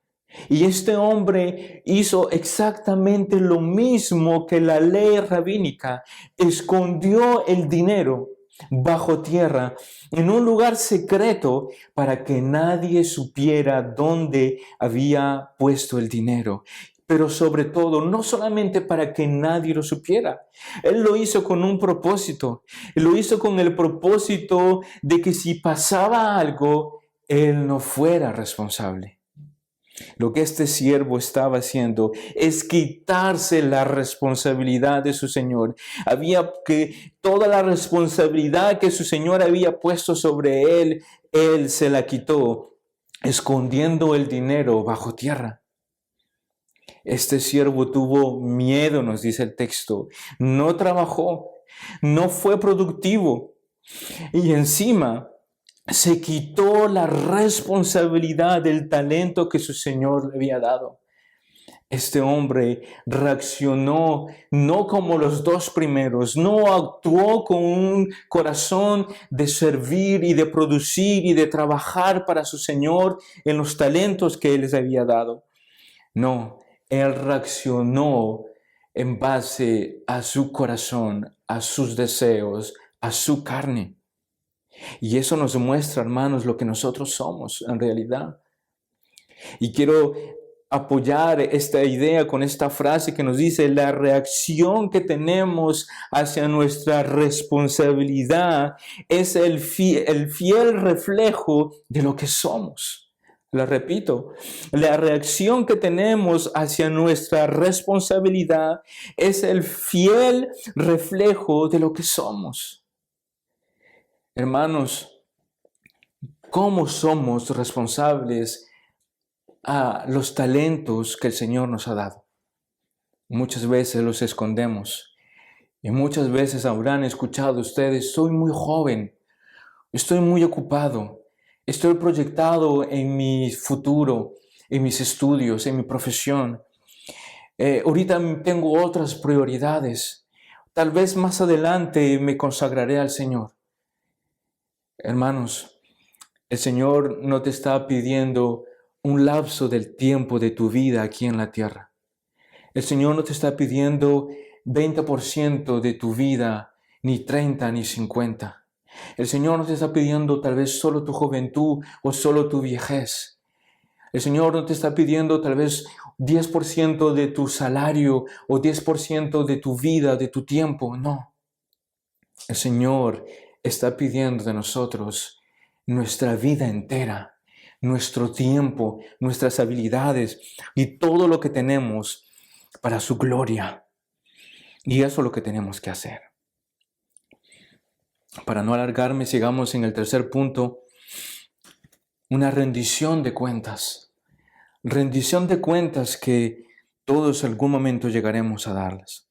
Y este hombre hizo exactamente lo mismo que la ley rabínica. Escondió el dinero bajo tierra en un lugar secreto para que nadie supiera dónde había puesto el dinero. Pero sobre todo, no solamente para que nadie lo supiera. Él lo hizo con un propósito. Él lo hizo con el propósito de que si pasaba algo, él no fuera responsable. Lo que este siervo estaba haciendo es quitarse la responsabilidad de su señor. Toda la responsabilidad que su señor había puesto sobre él se la quitó, escondiendo el dinero bajo tierra. Este siervo tuvo miedo, nos dice el texto. No trabajó, no fue productivo. Y encima se quitó la responsabilidad del talento que su Señor le había dado. Este hombre reaccionó no como los dos primeros, no actuó con un corazón de servir y de producir y de trabajar para su Señor en los talentos que Él les había dado. No, Él reaccionó en base a su corazón, a sus deseos, a su carne. Y eso nos muestra, hermanos, lo que nosotros somos en realidad. Y quiero apoyar esta idea con esta frase que nos dice: la reacción que tenemos hacia nuestra responsabilidad es el fiel reflejo de lo que somos. La repito, la reacción que tenemos hacia nuestra responsabilidad es el fiel reflejo de lo que somos. Hermanos, ¿cómo somos responsables a los talentos que el Señor nos ha dado? Muchas veces los escondemos y muchas veces habrán escuchado ustedes: soy muy joven, estoy muy ocupado, estoy proyectado en mi futuro, en mis estudios, en mi profesión. Ahorita tengo otras prioridades. Tal vez más adelante me consagraré al Señor. Hermanos, el Señor no te está pidiendo un lapso del tiempo de tu vida aquí en la tierra. El Señor no te está pidiendo 20% de tu vida, ni 30, ni 50. El Señor no te está pidiendo tal vez solo tu juventud o solo tu viejez. El Señor no te está pidiendo tal vez 10% de tu salario o 10% de tu vida, de tu tiempo. No. El Señor está pidiendo de nosotros nuestra vida entera, nuestro tiempo, nuestras habilidades y todo lo que tenemos, para su gloria. Y eso es lo que tenemos que hacer. Para no alargarme, sigamos en el tercer punto, una rendición de cuentas. Rendición de cuentas que todos en algún momento llegaremos a darlas.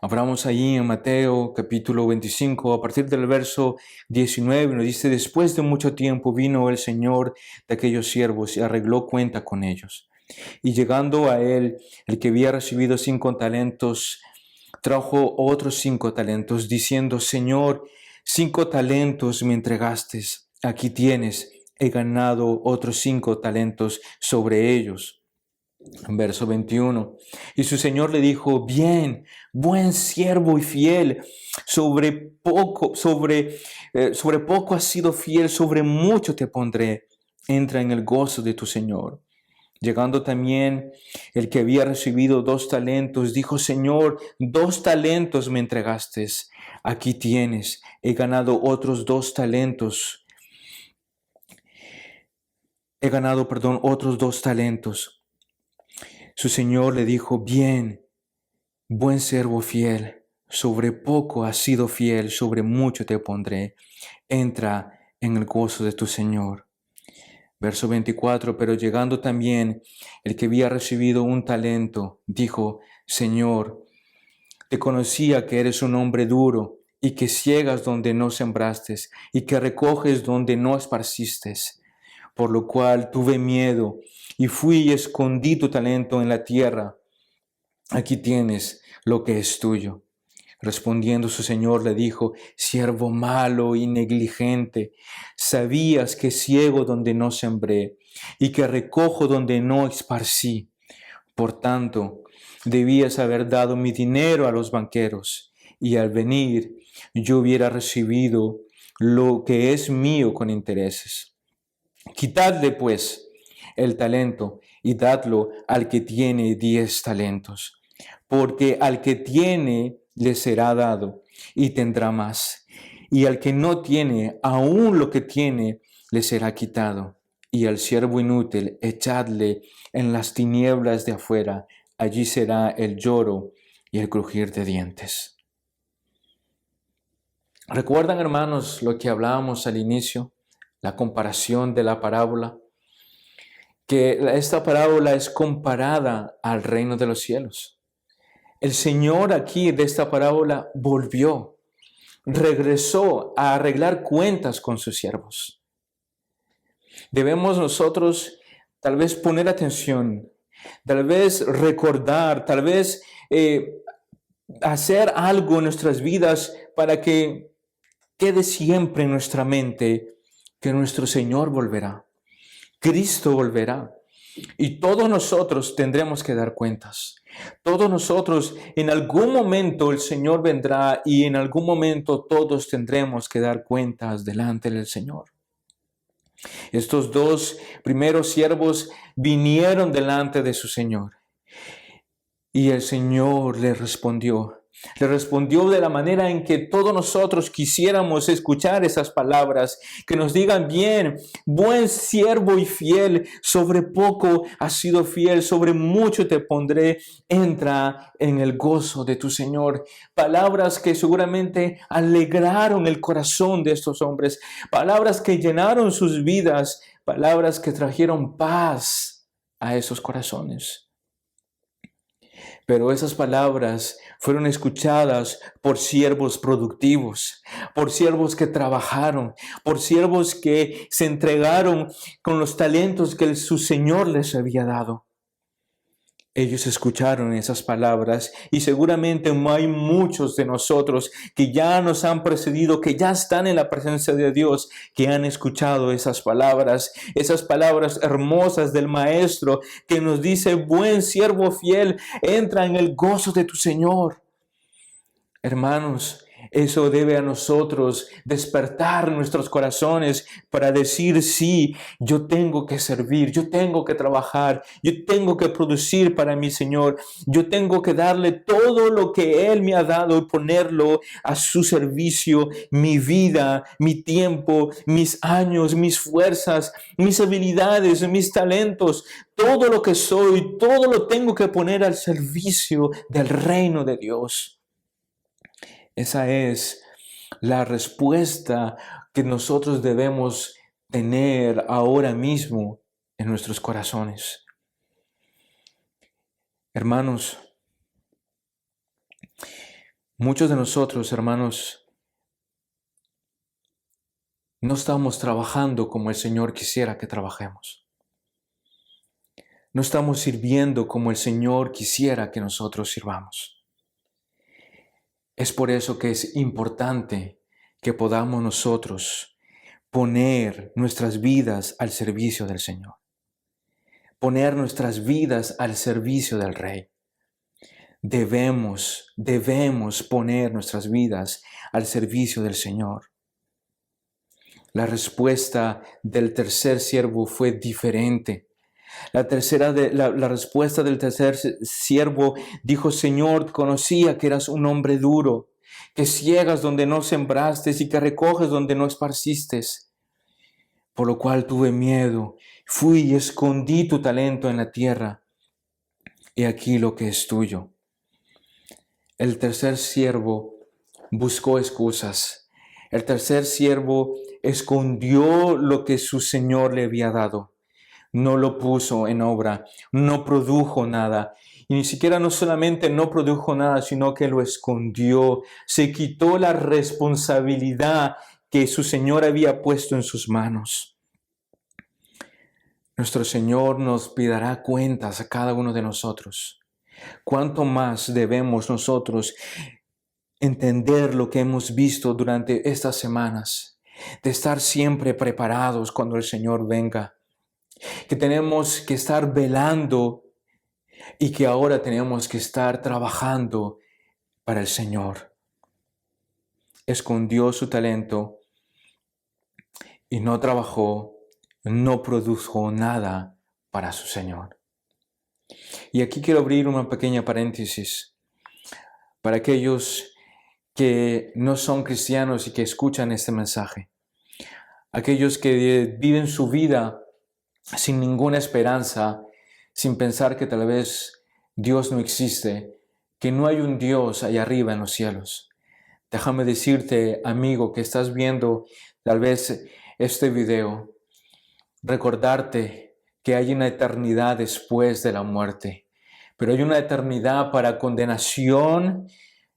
Abramos allí en Mateo capítulo 25, a partir del verso 19, nos dice: después de mucho tiempo vino el Señor de aquellos siervos y arregló cuenta con ellos. Y llegando a él, el que había recibido 5 talentos, trajo otros 5 talentos, diciendo: Señor, 5 talentos me entregaste, aquí tienes, he ganado otros 5 talentos sobre ellos. Verso 21. Y su Señor le dijo: bien, buen siervo y fiel, sobre poco has sido fiel, sobre mucho te pondré, entra en el gozo de tu Señor. Llegando también el que había recibido 2 talentos, dijo: Señor, 2 talentos me entregaste, aquí tienes, he ganado otros 2 talentos. Otros 2 talentos. Su Señor le dijo: bien, buen siervo fiel, sobre poco has sido fiel, sobre mucho te pondré, entra en el gozo de tu Señor. Verso 24, pero llegando también el que había recibido 1 talento, dijo: Señor, te conocía que eres un hombre duro y que ciegas donde no sembraste y que recoges donde no esparciste, por lo cual tuve miedo y fui y escondí tu talento en la tierra. Aquí tienes lo que es tuyo. Respondiendo su Señor le dijo: siervo malo y negligente, sabías que ciego donde no sembré y que recojo donde no esparcí. Por tanto, debías haber dado mi dinero a los banqueros, y al venir yo hubiera recibido lo que es mío con intereses. Quitadle pues el talento y dadlo al que tiene 10 talentos, porque al que tiene le será dado y tendrá más, y al que no tiene, aún lo que tiene le será quitado. Y al siervo inútil echadle en las tinieblas de afuera, allí será el lloro y el crujir de dientes. ¿Recuerdan, hermanos, lo que hablábamos al inicio? La comparación de la parábola, que esta parábola es comparada al reino de los cielos. El Señor aquí de esta parábola regresó a arreglar cuentas con sus siervos. Debemos nosotros tal vez poner atención, tal vez recordar, tal vez hacer algo en nuestras vidas para que quede siempre en nuestra mente que nuestro Señor volverá. Cristo volverá. Y todos nosotros tendremos que dar cuentas. Todos nosotros, en algún momento el Señor vendrá y en algún momento todos tendremos que dar cuentas delante del Señor. Estos 2 primeros siervos vinieron delante de su Señor y el Señor les respondió. Le respondió de la manera en que todos nosotros quisiéramos escuchar esas palabras, que nos digan: bien, buen siervo y fiel, sobre poco has sido fiel, sobre mucho te pondré, entra en el gozo de tu Señor. Palabras que seguramente alegraron el corazón de estos hombres, palabras que llenaron sus vidas, palabras que trajeron paz a esos corazones. Pero esas palabras fueron escuchadas por siervos productivos, por siervos que trabajaron, por siervos que se entregaron con los talentos que su Señor les había dado. Ellos escucharon esas palabras y seguramente hay muchos de nosotros que ya nos han precedido, que ya están en la presencia de Dios, que han escuchado esas palabras hermosas del Maestro que nos dice: buen siervo fiel, entra en el gozo de tu Señor. Hermanos, Eso debe a nosotros despertar nuestros corazones para decir, sí, yo tengo que servir, yo tengo que trabajar, yo tengo que producir para mi Señor, yo tengo que darle todo lo que Él me ha dado y ponerlo a su servicio, mi vida, mi tiempo, mis años, mis fuerzas, mis habilidades, mis talentos, todo lo que soy, todo lo tengo que poner al servicio del reino de Dios. Esa es la respuesta que nosotros debemos tener ahora mismo en nuestros corazones. Hermanos, muchos de nosotros, hermanos, no estamos trabajando como el Señor quisiera que trabajemos. No estamos sirviendo como el Señor quisiera que nosotros sirvamos. Es por eso que es importante que podamos nosotros poner nuestras vidas al servicio del Señor. Poner nuestras vidas al servicio del Rey. Debemos poner nuestras vidas al servicio del Señor. La respuesta del tercer siervo fue diferente. La respuesta del tercer siervo dijo: Señor, conocía que eras un hombre duro, que ciegas donde no sembraste y que recoges donde no esparciste. Por lo cual tuve miedo, fui y escondí tu talento en la tierra. He aquí lo que es tuyo. El tercer siervo buscó excusas. El tercer siervo escondió lo que su Señor le había dado. No lo puso en obra, no produjo nada. Y ni siquiera no solamente no produjo nada, sino que lo escondió. Se quitó la responsabilidad que su Señor había puesto en sus manos. Nuestro Señor nos pedirá cuentas a cada uno de nosotros. ¿Cuánto más debemos nosotros entender lo que hemos visto durante estas semanas? De estar siempre preparados cuando el Señor venga. Que tenemos que estar velando y que ahora tenemos que estar trabajando para el Señor. Escondió su talento y no trabajó, no produjo nada para su Señor. Y aquí quiero abrir una pequeña paréntesis para aquellos que no son cristianos y que escuchan este mensaje. Aquellos que viven su vida sin ninguna esperanza, sin pensar que tal vez Dios no existe, que no hay un Dios allá arriba en los cielos. Déjame decirte, amigo, que estás viendo tal vez este video, recordarte que hay una eternidad después de la muerte, pero hay una eternidad para condenación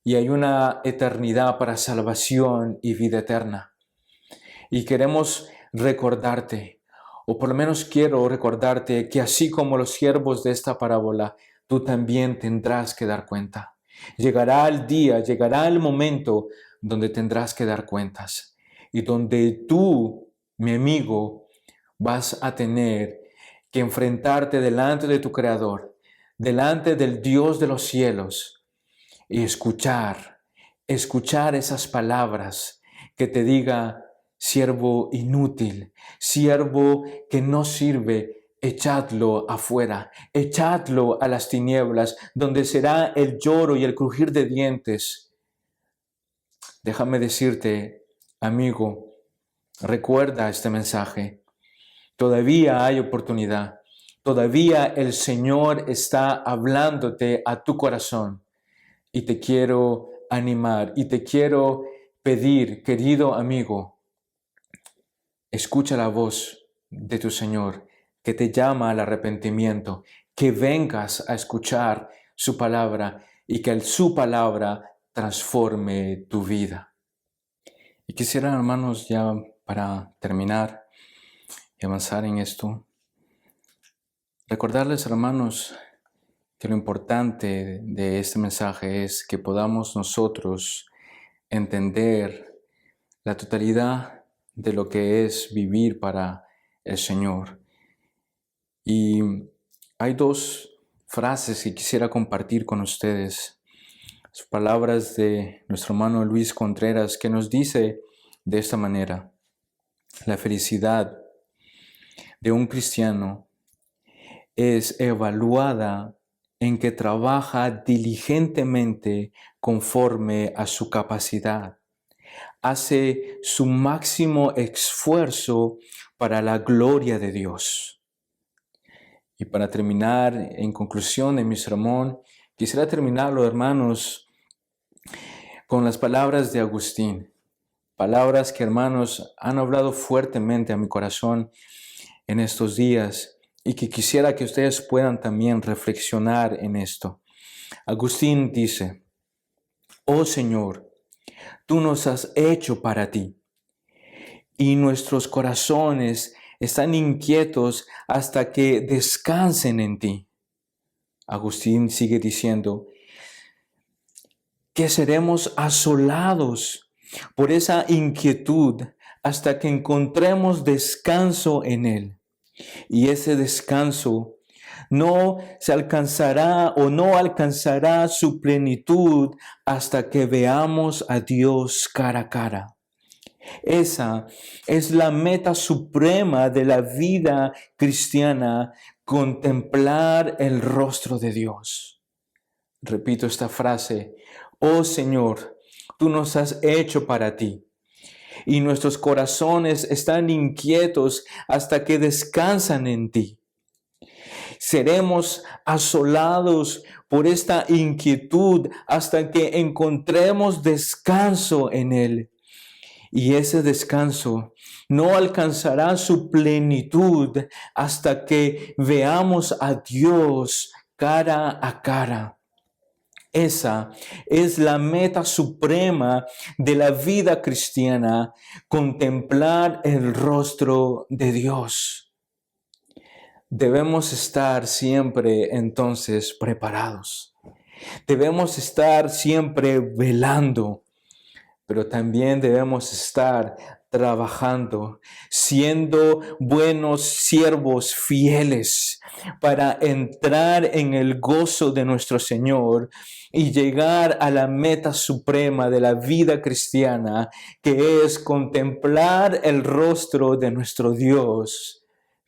y hay una eternidad para salvación y vida eterna. Y queremos recordarte, o por lo menos quiero recordarte, que así como los siervos de esta parábola, tú también tendrás que dar cuenta. Llegará el día, llegará el momento donde tendrás que dar cuentas y donde tú, mi amigo, vas a tener que enfrentarte delante de tu Creador, delante del Dios de los cielos y escuchar esas palabras que te diga: siervo inútil, siervo que no sirve, echadlo afuera, echadlo a las tinieblas, donde será el lloro y el crujir de dientes. Déjame decirte, amigo, recuerda este mensaje. Todavía hay oportunidad. Todavía el Señor está hablándote a tu corazón. Y te quiero animar y te quiero pedir, querido amigo, escucha la voz de tu Señor que te llama al arrepentimiento, que vengas a escuchar su palabra y que su palabra transforme tu vida. Y quisiera, hermanos, ya para terminar y avanzar en esto, recordarles, hermanos, que lo importante de este mensaje es que podamos nosotros entender la totalidad de lo que es vivir para el Señor. Y hay dos frases que quisiera compartir con ustedes Las palabras de nuestro hermano Luis Contreras, que nos dice de esta manera: la felicidad de un cristiano es evaluada en que trabaja diligentemente conforme a su capacidad. Hace su máximo esfuerzo para la gloria de Dios. Y para terminar, en conclusión de mi sermón, quisiera terminarlo, hermanos, con las palabras de Agustín. Palabras que, hermanos, han hablado fuertemente a mi corazón en estos días y que quisiera que ustedes puedan también reflexionar en esto. Agustín dice: oh Señor, tú nos has hecho para ti, y nuestros corazones están inquietos hasta que descansen en ti. Agustín sigue diciendo que seremos asolados por esa inquietud hasta que encontremos descanso en Él. Y ese descanso no se alcanzará o no alcanzará su plenitud hasta que veamos a Dios cara a cara. Esa es la meta suprema de la vida cristiana, contemplar el rostro de Dios. Repito esta frase: oh Señor, tú nos has hecho para ti, y nuestros corazones están inquietos hasta que descansan en ti. Seremos asolados por esta inquietud hasta que encontremos descanso en Él. Y ese descanso no alcanzará su plenitud hasta que veamos a Dios cara a cara. Esa es la meta suprema de la vida cristiana, contemplar el rostro de Dios. Debemos estar siempre entonces preparados. Debemos estar siempre velando, pero también debemos estar trabajando, siendo buenos siervos fieles para entrar en el gozo de nuestro Señor y llegar a la meta suprema de la vida cristiana, que es contemplar el rostro de nuestro Dios,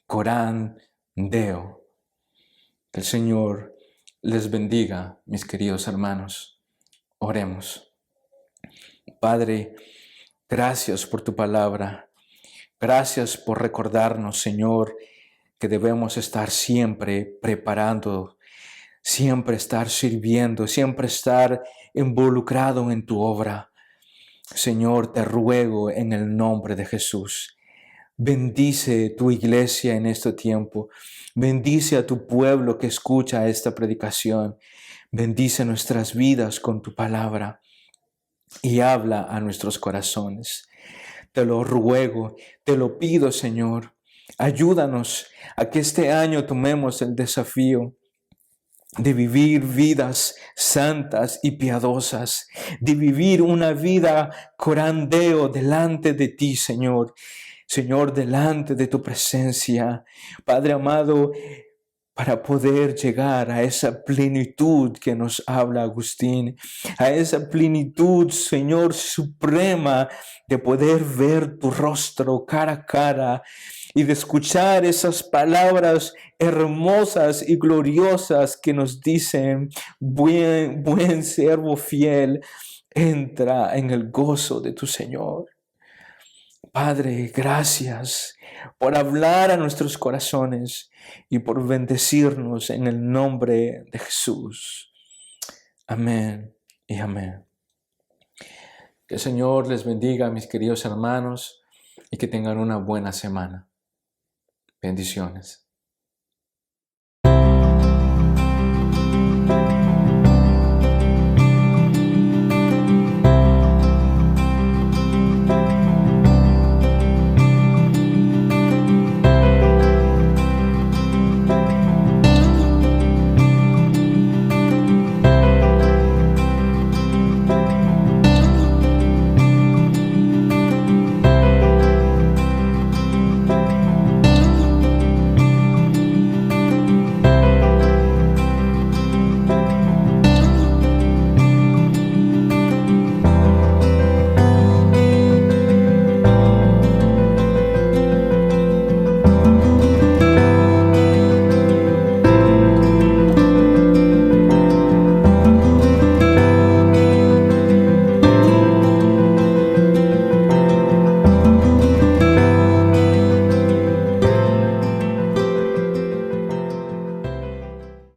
Corán Deo. Que el Señor les bendiga, mis queridos hermanos. Oremos. Padre, gracias por tu palabra. Gracias por recordarnos, Señor, que debemos estar siempre preparando, siempre estar sirviendo, siempre estar involucrado en tu obra. Señor, te ruego en el nombre de Jesús, bendice tu iglesia en este tiempo. Bendice a tu pueblo que escucha esta predicación. Bendice nuestras vidas con tu palabra y habla a nuestros corazones. Te lo ruego, te lo pido, Señor. Ayúdanos a que este año tomemos el desafío de vivir vidas santas y piadosas, de vivir una vida Corán Deo delante de ti, Señor. Señor, delante de tu presencia, Padre amado, para poder llegar a esa plenitud que nos habla Agustín, a esa plenitud, Señor, suprema, de poder ver tu rostro cara a cara y de escuchar esas palabras hermosas y gloriosas que nos dicen: buen siervo fiel, entra en el gozo de tu Señor. Padre, gracias por hablar a nuestros corazones y por bendecirnos en el nombre de Jesús. Amén y amén. Que el Señor les bendiga, mis queridos hermanos, y que tengan una buena semana. Bendiciones.